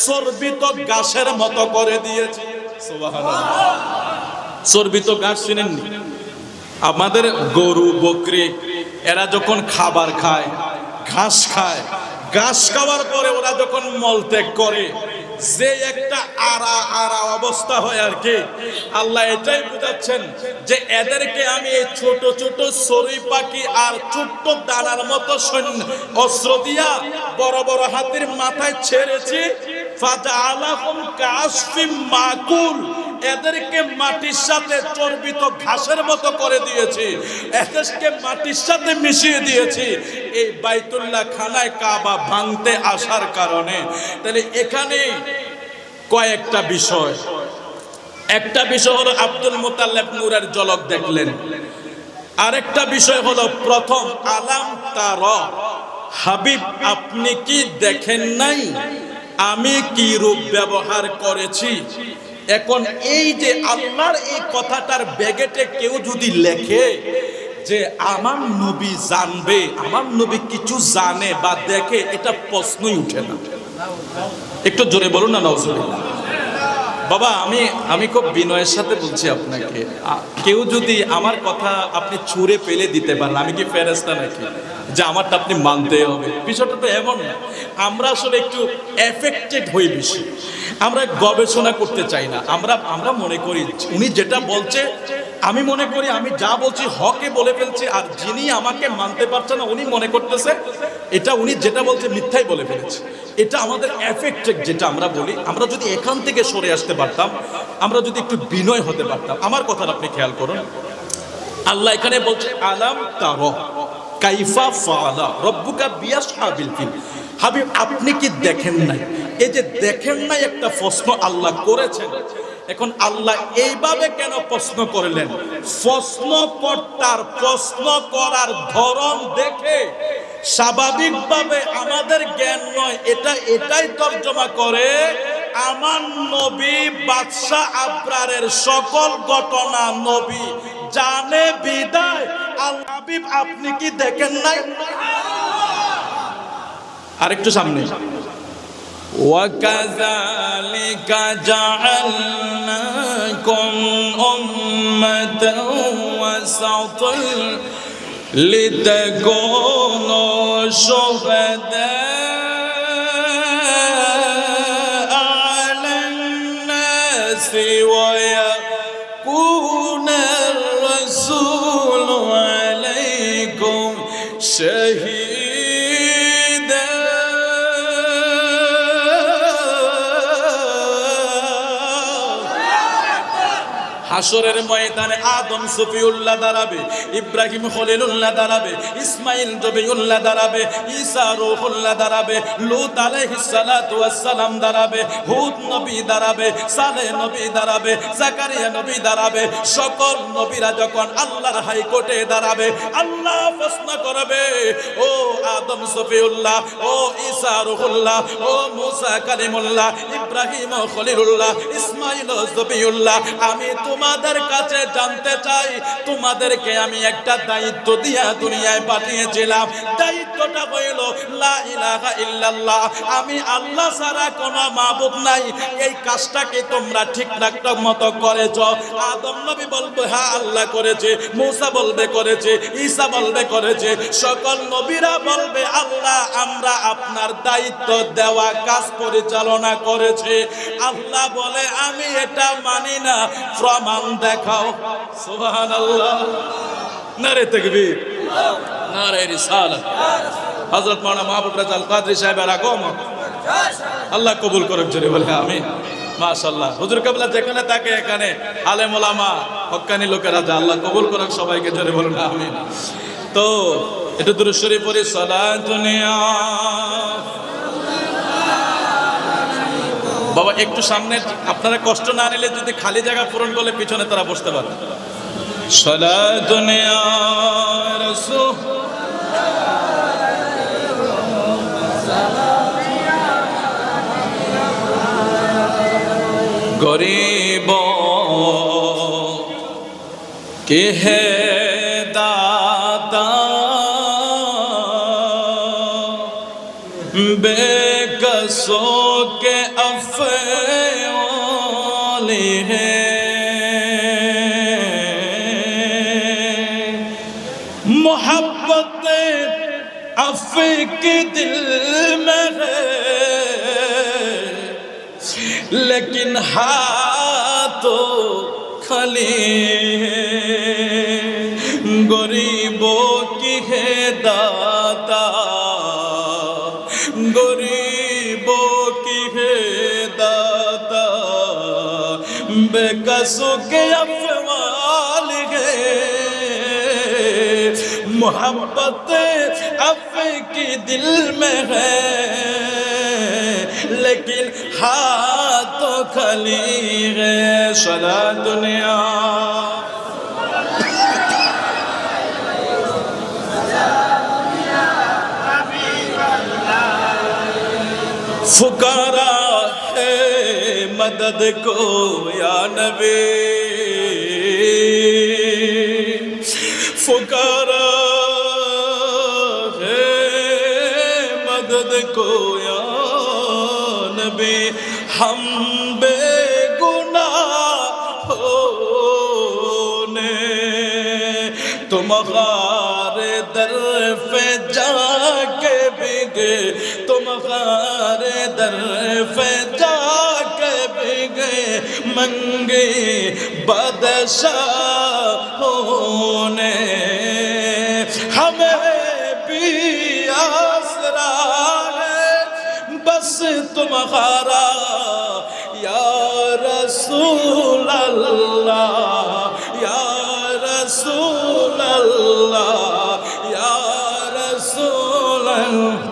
চর্বিত ঘাসের মতো করে দিয়েছি। সুবহানাল্লাহ। চর্বিত ঘাস চিনেননি? আমাদের গরু বকরি এরা যখন খাবার খায়, ঘাস খায়, ঘাস খাওয়ার পরে ওরা যখন মলত্যাগ করে, যে একটা আড়া আড়া অবস্থা হয় আর কি, আল্লাহ এটাই বুঝাচ্ছেন যে এদেরকে আমি এই ছোট ছোট চড়ুই পাখি আর ছোট্ট দানার মতো অস্ত্র দিয়া বড় বড় হাতির মাথায় ছেড়েছি। ফাজআলাহুম কাআসফিম মাকুল, এদেরকে মাটির সাথে চর্বিত ঘাসের মতো করে দিয়েছি, এদেরকে মাটির সাথে মিশিয়ে দিয়েছি এই বাইতুল্লাহ খানায় কাবা ভাঙতে আসার কারণে। তাহলে এখানে কয়েকটা বিষয়, একটা বিষয় হলো আব্দুল মুত্তালিব নূরের ঝলক দেখলেন, আরেকটা বিষয় হলো প্রথম আলাম তারা, হাবিব আপনি কি দেখেন নাই আমি কি রূপ ব্যবহার করেছি। এখন এই যে আল্লাহর এই কথাটার ব্যাগেটে কেউ যদি লেখে যে আমার নবী জানবে, আমার নবী কিছু জানে বা দেখে, এটা প্রশ্নই উঠে না। একটু জোরে বলুন না নাউজুবিল্লাহ। বাবা আমি খুব বিনয়ের সাথে বলছি আপনাকে, কেউ যদি আমার কথা আপনি ছুঁড়ে ফেলে দিতে পারেন, আমি কি ফেরেশতা নাকি যে আমারটা আপনি মানতে হবে? বিষয়টা তো এমন না। আমরা আসলে একটু এফেক্টেড হই বেশি, আমরা গবেষণা করতে চাই না। আমরা মনে করি উনি যেটা বলছে, আমি মনে করি আমি যা বলছি হকে বলে ফেলছি, আর যিনি আমাকে মানতে পারছে না উনি মনে করতেছে এটা উনি যেটা বলছে মিথ্যাই বলে ফেলেছে। এটা আমাদের এফেক্টেড যেটা আমরা বলি। আমরা যদি এখান থেকে সরে আসতে পারতাম, আমরা যদি একটু বিনয় হতে পারতাম। আমার কথাটা আপনি খেয়াল করুন, আল্লাহ এখানে বলছে আলাম তারা কাইফা ফাআলা রাব্বুকা বিআসহাবিল ফিল, হাবিব আপনি কি দেখেন নাই? এই যে দেখেন নাই একটা প্রশ্ন আল্লাহ করেছেন, এখন আল্লাহ এইভাবে কেন প্রশ্ন করলেন? প্রশ্নকর্তার প্রশ্ন করার ধরন দেখে স্বাভাবিকভাবে আমাদের জ্ঞান নয়, এটাই তর্জমা করে আমার নবী বাদশাহ আবরারের সকল ঘটনা নবী জানে বিদায়। আল্লাহ হাবিব আপনি কি দেখেন নাই? আরেকটু সামনে, وَكَذَلِكَ جَعَلْنَاكُمْ أُمَّةً وَسَطًا لِتَكُونُوا شُهَدَاءَ عَلَى النَّاسِ وَيَكُونَ الرَّسُولُ عَلَيْكُمْ شَهِيدًا। হাসরের ময়দানে আদম সফিউল্লাহ দাঁড়াবে, ইব্রাহিম খলিলুল্লাহ দাঁড়াবে, ইসমাইল জবিউল্লাহ দাঁড়াবে, ঈসা রূহুল্লাহ দাঁড়াবে, লূত আলাইহিস সালাতু ওয়াস সালাম দাঁড়াবে, হুদ নবী দাঁড়াবে, সালেহ নবী দাঁড়াবে, জাকারিয়া নবী দাঁড়াবে। সকল নবীরা যখন আল্লাহর হাইকোর্টে দাঁড়াবে, আল্লাহ প্রশ্ন করবে, ও আদম সফিউল্লাহ, ও ঈসা রূহুল্লাহ, ও মুসা কালিমুল্লাহ, ইব্রাহিম খলিলুল্লাহ, ইসমাইল জবিউল্লাহ, আমি তোমাদের কাছে জানতে চাই, তোমাদেরকে আমি একটা দায়িত্ব দিয়া দুনিয়ায় পাঠিয়েছিলাম। দায়িত্বটা হইল লা ইলাহা ইল্লাল্লাহ, আমি আল্লাহ ছাড়া কোনো মাবুদ নাই। এই কাজটা কি তোমরা ঠিকঠাক মতো করেছো? আদম নবী বলবে হ্যাঁ আল্লাহ করেছে, মুসা বলবে করেছে, ঈসা বলবে করেছে, সকল নবীরা বলবে আল্লাহ আমরা আপনার দায়িত্ব দেওয়া কাজ পরিচালনা করেছে। আল্লাহ বলে আমি এটা মানি না, প্রমাণ দেখাও। সুবহানাল্লাহ, নারে তাকবীর, নারে রিসালাত। হযরত মাওলানা মাহবুব রাজা আল কাদরী সাহেবের আগমন আল্লাহ কবুল করুক, জোরে বলে আমিন। মাশাআল্লাহ, হুজুর কিবলা যেখানে থাকে এখানে আলেম ওলামা হক্কানি লোকেরা যা, আল্লাহ কবুল করুক সবাইকে, জোরে বলুন আমিন। তো একটু দুরূদ শরীফ পড়ি, সালাতুন ইয়া বাবা। একটু সামনে আপনারা কষ্ট না নিলে যদি খালি জায়গা পূরণ করলে পিছনে তারা বসতে পারে। সালাতুন ইয়া রাসূল, गरीबों के है दाता, बेकसों के अफ़्वाल है, मोहब्बत अफ़ के दिल में है, लेकिन हाथों खाली है। गरीबों की है दाता, गरीबों की है दाता, बेकसों के अफ़्वाल है, मोहब्बत आपके दिल में है, लेकिन हाथ तो खाली है। सला दुनिया फुकारा है मदद को या नबी, फुकारा है मदद को या नबी, हम बेगुनाहों ने तुम्हारे दर पे जाके बिगे, तुम्हारे दर पे जाके बिगे, मंगे बादशाहों ने हमें भी आसरा है बस तुम्हारा या रसूल अल्लाह, या रसूल अल्लाह, या रसूल अल्लाह।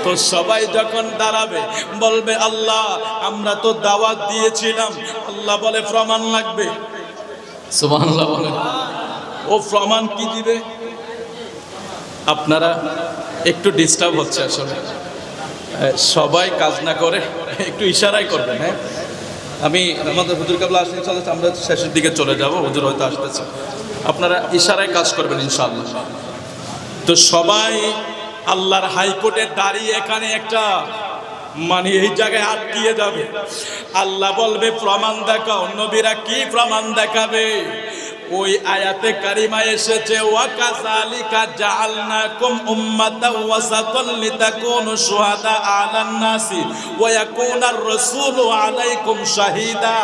তো সবাই যখন দাঁড়াবে বলবে আল্লাহ আমরা তো দাওয়াত দিয়েছিলাম, আল্লাহ আল্লাহ বলে প্রমাণ লাগবে, সুবহানাল্লাহ বলে। ও প্রমাণ কি দিবে? আপনারা একটু ডিস্টার্ব হচ্ছে আসলে, সবাই কাজ না করে একটু ইশারাই করবেন। হ্যাঁ, আমি আমাদের হুজুর কাবলা আসলে চলে, আমরা শেষের দিকে চলে যাব, হুজুর হয়তো আসতেছে, আপনারা ইশারায় কাজ করবেন ইনশাআল্লাহ। তো সবাই আল্লাহর হাইকোর্টে দাঁড়িয়ে এখানে একটা মানে এই জায়গায় আটকিয়ে যাবে। আল্লাহ বলবে প্রমাণ দেখাও। নবীরা কি প্রমাণ দেখাবে? ওই আয়াতে কারিমা এসেছে, ওয়া কাযালিকা জাআলনাকুম উম্মাতাও ওয়াসাতান লিতাকুনু শুহাদা আলান নাসি ওয়া ইয়াকুনার রাসূলু আলাইকুম শাহীদা।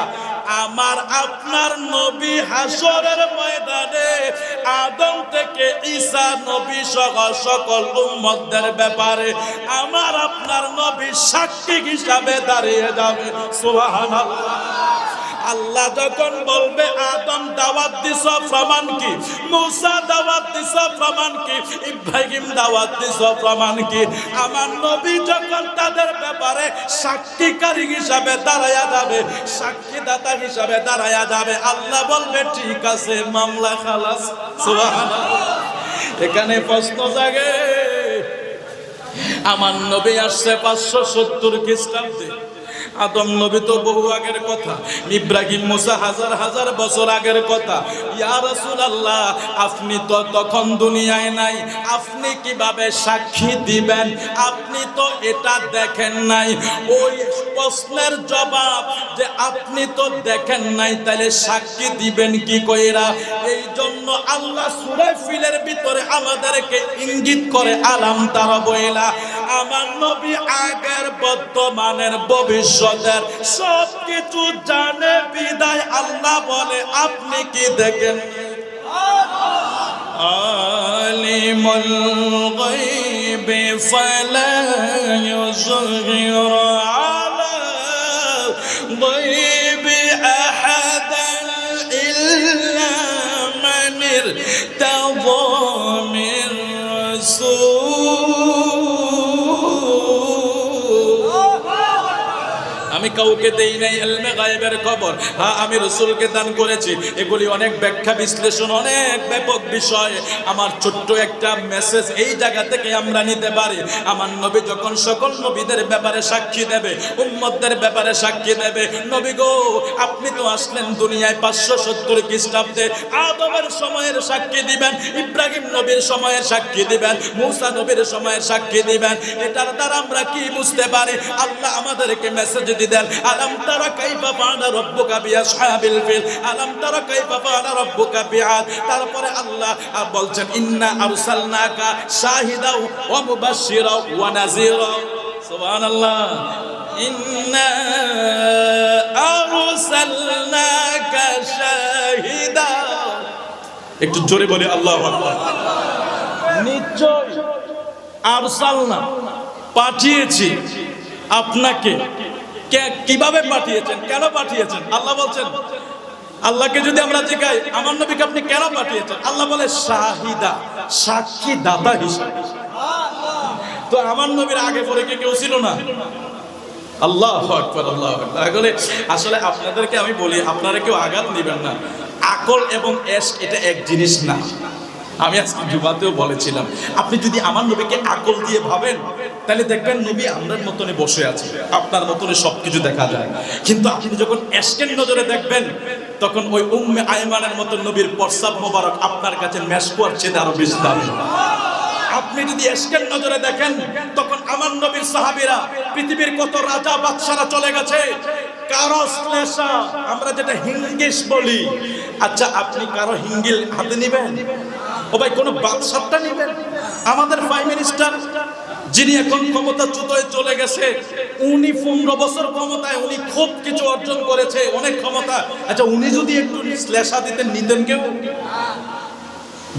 আমার আপনার নবী হাসরের ময়দানে আদম থেকে ঈসা নবী সহ সকল উম্মতদের ব্যাপারে আমার আপনার নবী সাক্ষী হিসাবে দাঁড়িয়ে যাবে। সুবহানাল্লাহ। আল্লাহ যখন বলবে আদম দাওয়াত দিছ প্রমাণ কি, মুসা দাওয়াত দিছ প্রমাণ কি, ইব্রাহিম দাওয়াত দিছ প্রমাণ কি, আমার নবী যখন তাদের ব্যাপারে সাক্ষীকারী হিসাবে দাঁড়ায়া যাবে, সাক্ষীদাতা হিসাবে দাঁড়ায়া যাবে, আল্লাহ বলবে ঠিক আছে, মামলা খালাস। সুবহানাল্লাহ। এখানে প্রশ্ন জাগে, আমার নবী আসছে 570 খ্রিস্টাব্দে, আদম নবী তো বহু আগের কথা, ইব্রাহিম মুসা হাজার হাজার বছর আগের কথা। ইয়া রাসূলুল্লাহ, আপনি তো তখন দুনিয়ায় নাই, আপনি কিভাবে সাক্ষী দিবেন? আপনি তো এটা দেখেন নাই। ওই প্রশ্নের জবাব যে আপনি তো দেখেন নাই, তাহলে সাক্ষী দিবেন কি কইরা? এই জন্য আল্লাহ সূরা ফিলের ভিতরে আমাদেরকে ইঙ্গিত করে আলাম তারা বইলা, আমার নবী আগের বর্তমানের ভবিষ্যতের সব কিছু জানে বিদায় আল্লাহ বলে আপনি কি দেখেন? আলিমুল গায়বি ফালা ইউযহিরু আলা গায়বি আহাদান ইল্লা মান ইরতাযা মির রাসূল। আমি কাউকে দেই নাই ইলমে গায়বের খবর, হ্যাঁ আমি রাসূলকে দান করেছি। এগুলি অনেক ব্যাখ্যা বিশ্লেষণ, অনেক ব্যাপক বিষয়। আমার ছোট্ট একটা মেসেজ এই জায়গা থেকে আমরা নিতে পারি, আমার নবী যখন সকল নবীদের ব্যাপারে সাক্ষী দেবে, উম্মতদের ব্যাপারে সাক্ষী দেবে, নবী গো আপনি তো আসলেন দুনিয়ায় 570 খ্রিস্টাব্দে, আদমের সময়ের সাক্ষী দিবেন, ইব্রাহিম নবীর সময়ের সাক্ষী দিবেন, মুসা নবীর সময়ের সাক্ষী দিবেন। এটার দ্বারা আমরা কি বুঝতে পারি? আল্লাহ আমাদেরকে মেসেজ দেন, আলাম তারা কাইফা ফাআলা রাব্বুকা বিআসহাবিল ফিল, আলাম তারা কাইফা ফাআলা রাব্বুকা বিআদ। তারপরে আল্লাহ বলছেন, ইন্না আরসালনাকা শাহিদাও ওয়া মুবাশশিরাও ওয়া নাযীরা। সুবহানাল্লাহ। ইন্না আরসালনাকা শাহিদা। একটু জোরে বলে আল্লাহু আকবার। নিশ্চয় আরসালনা, পাঠিয়েছি আপনাকে। কিভাবে পাঠিয়েছেন? কেন পাঠিয়েছেন? আল্লাহ বলছেন, আল্লাহকে যদি আমরা জিজ্ঞাই আমার নবীকে আপনি কেন পাঠিয়েছেন, আল্লাহ বলে শাহিদা, সাক্ষী দাতা হিসাবে। তো আমার নবীর আগে পরে কি কেউ ছিল না? আল্লাহু আকবার, আল্লাহু আকবার। আসলে আপনাদেরকে আমি বলি, আপনারা কেউ আঘাত নেবেন না। আকল এবং এশক এটা এক জিনিস না। আমি আজকে জুমাতেও বলেছিলাম, আপনি যদি আমার নবীকে আকল দিয়ে ভাবেন তাহলে দেখবেন নবী আমরার মতনে বসে আছে, আপনার মতনে সবকিছু দেখা যায়। কিন্তু আপনি যখন এশকের নজরে দেখবেন, তখন ওই উম্মে আয়মানের মতো নবীর প্রস্রাব মোবারক আপনার কাছে মেশকুয়ার চেয়ে আরো বেশি দামি। আপনি যদি এশকের নজরে দেখেন, তখন আমার নবীর সাহাবীরা, পৃথিবীর কত রাজা বাদশারা চলে গেছে, কারো শ্লেষা, আমরা যেটা হিঙ্গিস বলি। আচ্ছা, আপনি কারো হিঙ্গিল হাতে নেবেন? ও ভাই, কোন বাদশাহটা নেবেন? আমাদের প্রাইম মিনিস্টার যিনি এখন ক্ষমতাচ্যুত হয়ে চলে গেছে, উনি 15 বছর ক্ষমতায়, উনি খুব কিছু অর্জন করেছে, অনেক ক্ষমতা। আচ্ছা, উনি যদি একটু শ্লেষা দিতেন, নিতেন কেউ?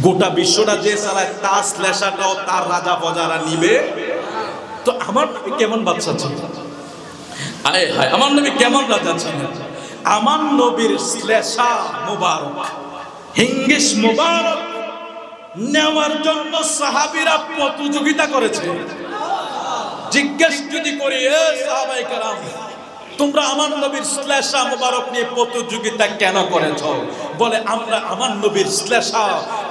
গোটা বিশ্বটা যে চালায় তার শ্লেষাটাও তার রাজা প্রজারা নিবে। তো আমার নবী কেমন বাদশা ছিলেন? আয় হায়, আমার নবী কেমন রাজা ছিলেন? আমার নবীর শ্লেষা মুবারক, হিঙ্গিস মুবারক নেওয়ার জন্য সাহাবীরা প্রতিযোগিতা করেছে। জিজ্ঞেস যদি করি, এ সাহাবায়ে কেরাম, তোমরা আমার নবীর শ্লেষা মোবারক নিয়ে প্রতিযোগিতা কেন করেছ? বলে আমরা আমার নবীর শ্লেষা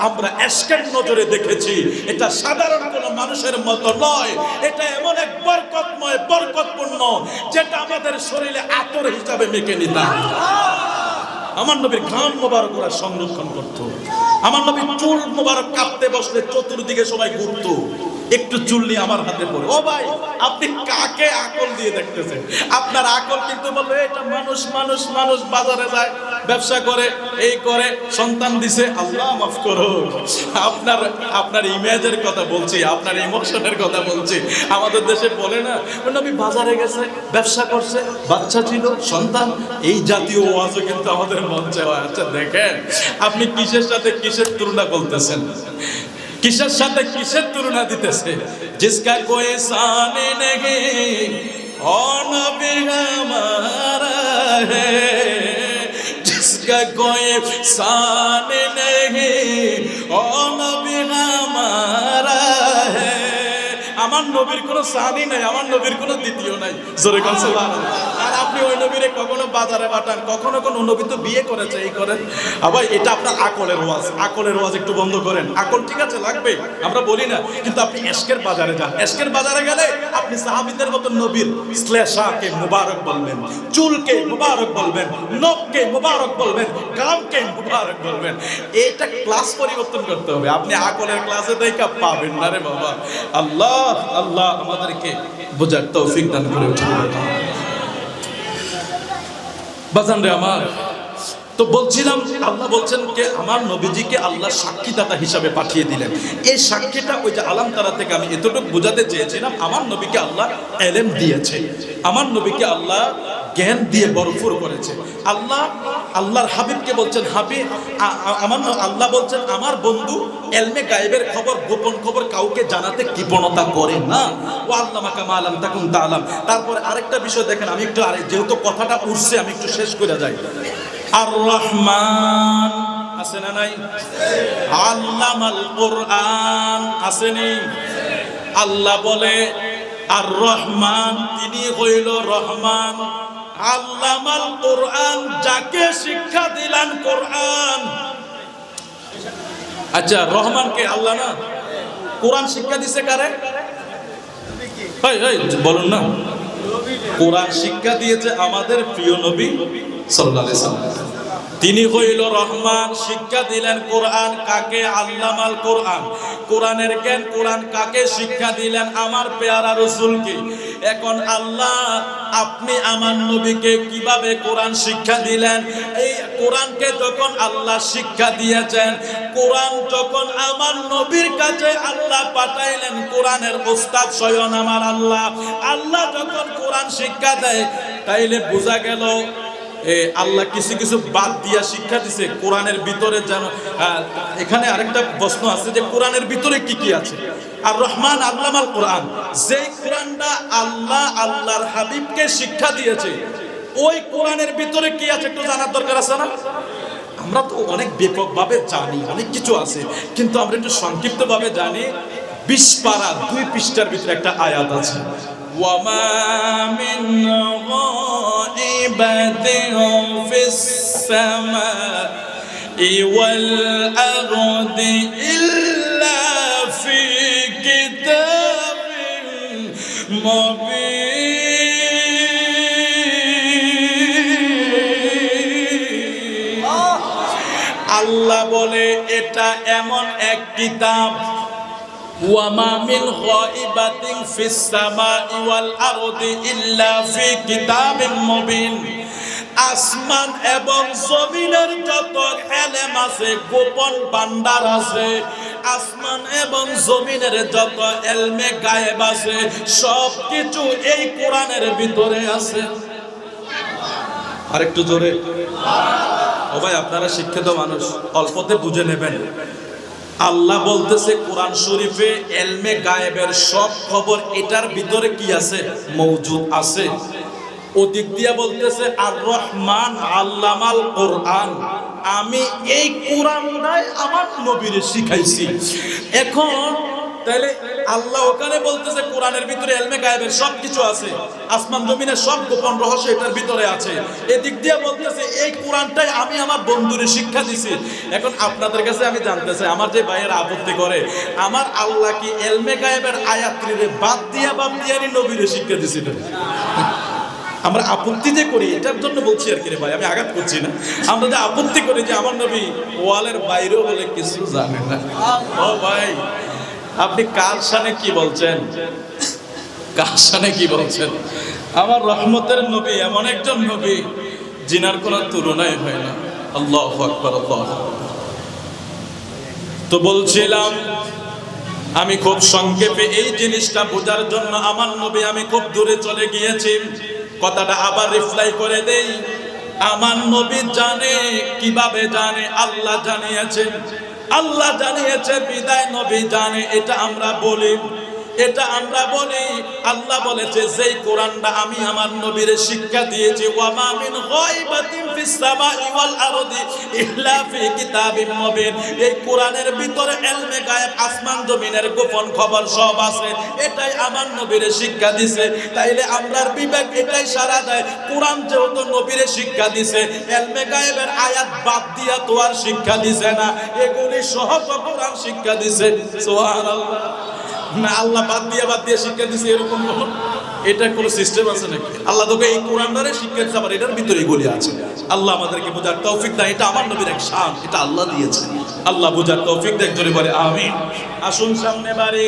আমরা এশকের নজরে দেখেছি, এটা সাধারণ কোনো মানুষের মতো নয়, এটা এমন এক বরকতময় বরকতপূর্ণ যেটা আমাদের শরীরে আতর হিসাবে মেখে নিতাম। আমার নবীর ঘাম মোবারক ওরা সংরক্ষণ করত। আমার নবীর চুল মোবারক কাঁপতে বসলে চতুর্দিকে সবাই ঘুরতো, একটু চুল নিয়ে আমার হাতে পড়ে। ও ভাই, আপনি কাকে আকল দিয়ে দেখতেছেন? আপনার আকল কিন্তু বলবে এটা মানুষ মানুষ মানুষ, বাজারে যায়, ব্যবসা করে, এই করে, সন্তান দিছে, আল্লাহ মাফ করো। আপনার ইমেজের কথা বলছি, আপনার ইমোশনের কথা বলছি। আমাদের দেশে বলে না, নবী বাজারে গেছে, ব্যবসা করছে, বাচ্চা ছিল, সন্তান, এই জাতীয় ওয়াজও কিন্তু আমাদের মঞ্চে হয়। আচ্ছা দেখেন, আপনি কিসের সাথে কিসের তুলনা করতেছেন, কিসের সাথে কিসের তুলনা দিতেছে? জিসকা কোই সানে নেহি ও নবী হামারা হে, জিসকা কোই সানে নেহি ও নবী হামারা হে। আমার নবীর কোনো সানি নাই, আমার নবীর কোনো দ্বিতীয় নাই। জোরে কোন সুবহানাল্লাহ। আর আপনি ওই নবীরে কখনো বাজারে পাঠান, কখনো কোন নবী তো বিয়ে করেছে, এই করেন। আবার এটা আপনার আকলের ওয়াজ, আকলের ওয়াজ একটু বন্ধ করেন। আকল ঠিক আছে লাগবে, আমরা বলি না, কিন্তু আপনি এশকের বাজারে যান, এশকের বাজারে গেলে আপনি সাহাবীদের মতো নবীর শ্লেষাকে মুবারক বলবেন, চুলকে মুবারক বলবেন, নখকে মুবারক বলবেন, গামকে মুবারক বলবেন। এটা ক্লাস পরিবর্তন করতে হবে। আপনি আকলের ক্লাসে দেখা পাবেন না রে বাবা। আল্লাহ আল্লাহ আমাদেরকে বোঝার তৌফিক দান করে উঠুন। বাজান রে আমার, তো বলছিলাম আল্লাহ বলছেন কে আমার নবীজিকে আল্লাহ সাক্ষীদাতা হিসাবে পাঠিয়ে দিলেন। এই সাক্ষীটা ওই যে আলাম তারা থেকে আমি এতটুকু বোঝাতে চেয়েছিলাম, আমার নবীকে আল্লাহ এলেম দিয়েছে, আমার নবীকে আল্লাহ জ্ঞান দিয়ে ভরপুর করেছে। আল্লাহর হাবিবকে বলছেন হাবিব, আল্লাহ বলছেন আমার বন্ধু এলমে গায়েবের খবর, গোপন খবর কাউকে জানাতে কৃপণতা করে না। ও আল্লামাকা মা লাম তাকুন তাআলাম। তারপরে আরেকটা বিষয় দেখেন, আমি একটু যেহেতু কথাটা উঠছে আমি একটু শেষ করে যাই। আর রহমান আছে না নাই? আল্লামাল কোরআন আছে নি? আল্লাহ বলে আর রহমান, তিনি হইল রহমান। আল্লামাল কোরআন, যাকে শিক্ষা দিলেন কোরআন। আচ্ছা, রহমানকে আল্লাহ না? কোরআন শিক্ষা দিছে কারে? বলুন না। কোরআন শিক্ষা দিয়েছে আমাদের প্রিয় নবী সাল্লাল্লাহু আলাইহি ওয়াসাল্লাম। তিনি হইল রহমান, শিক্ষা দিলেন কোরআন কাকে? আল্লামাল কোরআন। কোরআনের জ্ঞান, কোরআন কাকে শিক্ষা দিলেন? আমার পেয়ারা রাসূলকে। এখন আল্লাহ আপনি আমার নবীকে কিভাবে কোরআন শিক্ষা দিলেন? এই কোরআনকে যখন আল্লাহ শিক্ষা দিয়েছেন, কোরআন যখন আমার নবীর কাছে আল্লাহ পাঠাইলেন, কোরআনের ওস্তাদ স্বয়ং আমার আল্লাহ। আল্লাহ যখন কোরআন শিক্ষা দেয়, তাইলে বোঝা গেল আল্লাহ কিছু কিছু বাদ দিয়া শিক্ষা দিছে কোরআনের ভিতরে। যেন এখানে আরেকটা প্রশ্ন আছে যে কোরআনের ভিতরে কি কি আছে? আর রহমান আল্লামাল কোরআন, যে কোরআনটা আল্লাহ আল্লাহর হাবিবকে শিক্ষা দিয়েছে, ওই কোরআনের ভিতরে কি আছে একটু জানার দরকার আছে না? আমরা তো অনেক ব্যাপকভাবে জানি, অনেক কিছু আছে, কিন্তু আমরা একটু সংক্ষিপ্তভাবে জানি। 20 পারা 2 পৃষ্ঠার ভিতরে একটা আয়াত আছে, ওয়ামা মিন গায়বাতিন ফিস সামাই ওয়াল আরদি ইল্লা ফি কিতাবিন মুবিন। আল্লাহ বলে এটা এমন এক কিতাব, ওয়ামা মিন গায়বাতিন ফিস সামাই ওয়াল আরদি ইল্লা ফি কিতাবিন মুবিন। আসমান এবং জমিনের যত ইলম আছে, গোপন ভান্ডার আছে, আসমান এবং জমিনের যত ইলমে গায়েব আছে, সব কিছু এই কোরআনের ভিতরে আছে। আরেকটু জোরে। ও ভাই, আপনারা শিক্ষিত মানুষ, অল্পতে বুঝে নেবেন। আল্লাহ বলতেছে কোরআন শরীফে ইলমে গায়েবের সব খবর এটার ভিতরে কি আছে? মওজুদ আছে। ওদিক দিয়া বলতেছে আর রহমান আল্লামাল কোরআন, আমি এই কোরআনটাই আমার নবীরে শিখাইছি। এখন তাইলে আল্লাহ ওখানে বলতেছে কোরআনের ভিতরে ইলমে গায়েবের সবকিছু আছে, আসমান জমিনের সব গোপন রহস্য এটার ভিতরে আছে। এদিক দিয়ে বলতেছে এই কোরআনটাই আমি আমার বন্ধুরে শিক্ষা দিছি। এখন আপনাদের কাছে আমি জানতে চাই, আমার যে ভাইয়েরা আপত্তি করে, আমার আল্লাহ কি ইলমে গায়েবের আয়াতটিরে বাদ দিয়া নবীরে শিক্ষা দিছিল? আমরা আপত্তি যে করি এটার জন্য বলছি আর কি রে ভাই, আমি আঘাত করছি না। আমরা যে আপত্তি করি যে আমার নবী ওয়ালের বাইরেও বলে কিছু জানে না। ও ভাই, আপনি কার শানে কি বলছেন? কার শানে কি বলছেন? আমার রহমতের নবী এমন একজন নবী জিনার কোনো তুলনাই হয় না। আল্লাহু আকবার, আল্লাহু আকবার। তো বলছিলাম আমি খুব সংক্ষেপে এই জিনিসটা বোঝার জন্য আমার নবী, আমি খুব দূরে চলে গিয়েছি, কথাটা আবার রিপ্লাই করে দেই। আমার নবী জানে, কিভাবে জানে? আল্লাহ জানিয়েছেন, আল্লাহ জানিয়েছে বিদায় নবী জানে। এটা আমরা বলি, এটা আমরা বলি। আল্লাহ বলেছে যেই কোরআনটা আমি আমার নবীর শিক্ষা দিয়েছি, ওয়া মা মিন গায়বাতিন ফিস সামাই ওয়াল আরদি ইল্লা ফি কিতাবিম মুবিন, এই কোরআনের ভিতরে ইলমে গায়েব, আসমান জমিনের গোপন খবর সব আছে, এটাই আমার নবীর শিক্ষা দিয়েছে। তাইলে আমরার বিবেক এটাই সারা দেয়, কোরআন যেহেতু নবীর শিক্ষা দিয়েছে, ইলমে গায়েবের আয়াত বাদ দিয়া তো আর শিক্ষা দিয়েছে না, এগুলি সহ কোরআন শিক্ষা দিয়েছে। সুবহানাল্লাহ। না আল্লাহ বাদ দিয়ে শিক্ষা দিছে এরকম এটা কোনো সিস্টেম আছে নাকি? আল্লাহ তোকে এই কোরআনটারে শিক্ষা দিচ্ছে, আবার এটার ভিতরে এগুলি আছে। আল্লাহ আমাদেরকে বোঝার তৌফিক দেয়, এটা আমার নবীর এক শান, এটা আল্লাহ দিয়েছে। আল্লাহ বোঝার তৌফিক দেয়, জোরে বলে আমিন। আসুন সামনে বাড়ি।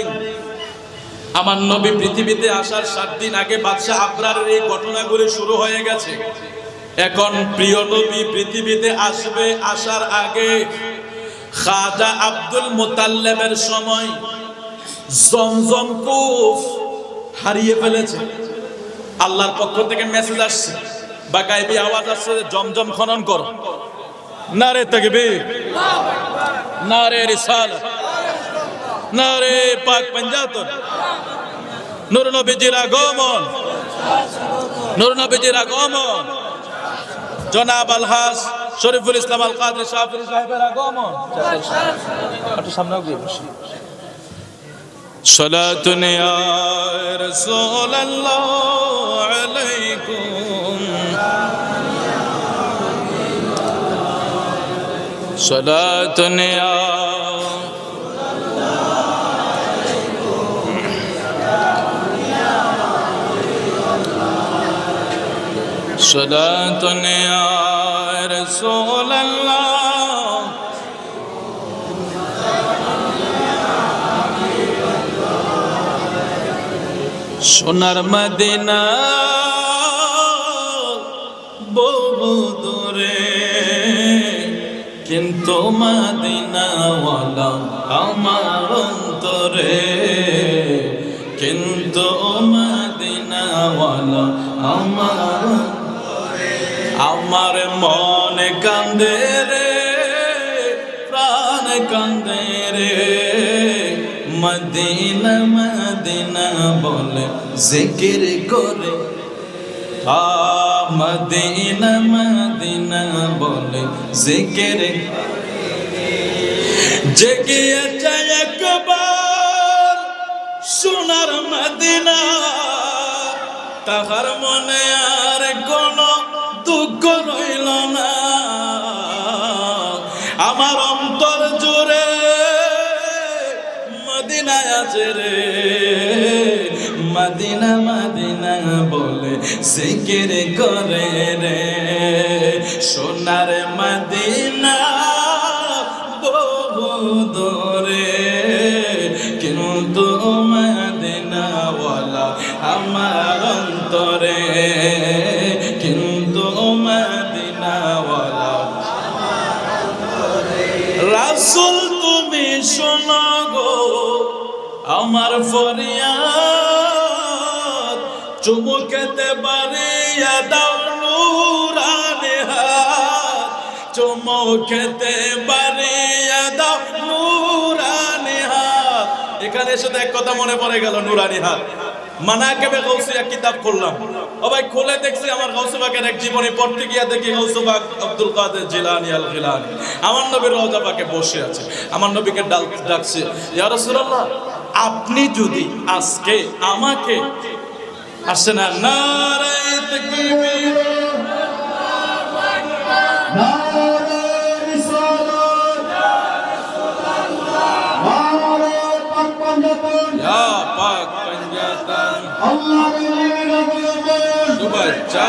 আমার নবী পৃথিবীতে আসার 7 দিন আগে বাদশা আবরারের এই ঘটনাগুলি শুরু হয়ে গেছে। এখন প্রিয় নবী পৃথিবীতে আসবে, আসার আগে খাজা আব্দুল মুতাল্লিবের সময় জমজম কূপ হারিয়ে ফেলেছে। আল্লাহর পক্ষ থেকে মেসেজ আসছে বা গায়বী আওয়াজ আসছে, জমজম খনন করো। নারে তাকবীর, নারে রিসালাত, নারে পাক পাঞ্জাতন। নূর নবীজির আগমন, নূর নবীজির আগমন। জনাব আলহাজ শরীফুল ইসলাম আল কাদরি শাহপুরী সাহেবের আগমন। একটু সামনে গিয়ে বসি। সালাতুন ইয়া রাসূলুল্লাহ আলাইকুম, সালাতুন ইয়া সালাতুন ইয়া রাসূলুল্লাহ। সোনার মদিনা বহু দূরে, কিন্তু মদিনাওয়ালা আমার অন্তরে, কিন্তু মদিনাওয়ালা আমার অন্তরে। আমার মন কান্দে রে, প্রাণ কান্দে রে, মদিনা মদিনা বলে জিকির করে। মদিনা মদিনা বলে জিকির জেগেছে একবার সোনার মদিনা, তাহার মনে আর কোনো দুঃখ রইল না। আমার অন্তর জুড়ে মদিনা আছে রে, মদিনা মদিনা বলে জিকির করে রে। সোনার মদিনা বহু দূরে, কিন্তু মদিনাওয়ালা আমার অন্তরে, কিন্তু মদিনাওয়ালা আমার অন্তরে। রাসূল তুমি শোনো গো আমার ফরিয়াদ, চুমুকেতে বাড়িয়া দাও নূরানি হাত, চুমুকেতে বাড়িয়া দাও নূরানি হাত। এখানে এসে এক কথা মনে পড়ে গেল, নূরানি হাত। মানাকিবে গাউসিয়া কিতাব খুললাম, ও ভাই খুলে দেখছি আমার গাউসে পাকের এক জীবনী পড়তে গিয়া দেখি গাউসে পাক আব্দুল কাদের জিলানী আল গিলানী আমার নবীর রওজা পাকে বসে আছে। আমার নবীকে ডাকছে, ইয়া রাসূলুল্লাহ আপনি যদি আজকে আমাকে আসে না নারায়ে তাকবীর, নারে রিসালাত, নারে পাক পাঞ্জাতন, ইয়া পাক পাঞ্জাতন, আল্লাহর নবী নবী শুভেচ্ছা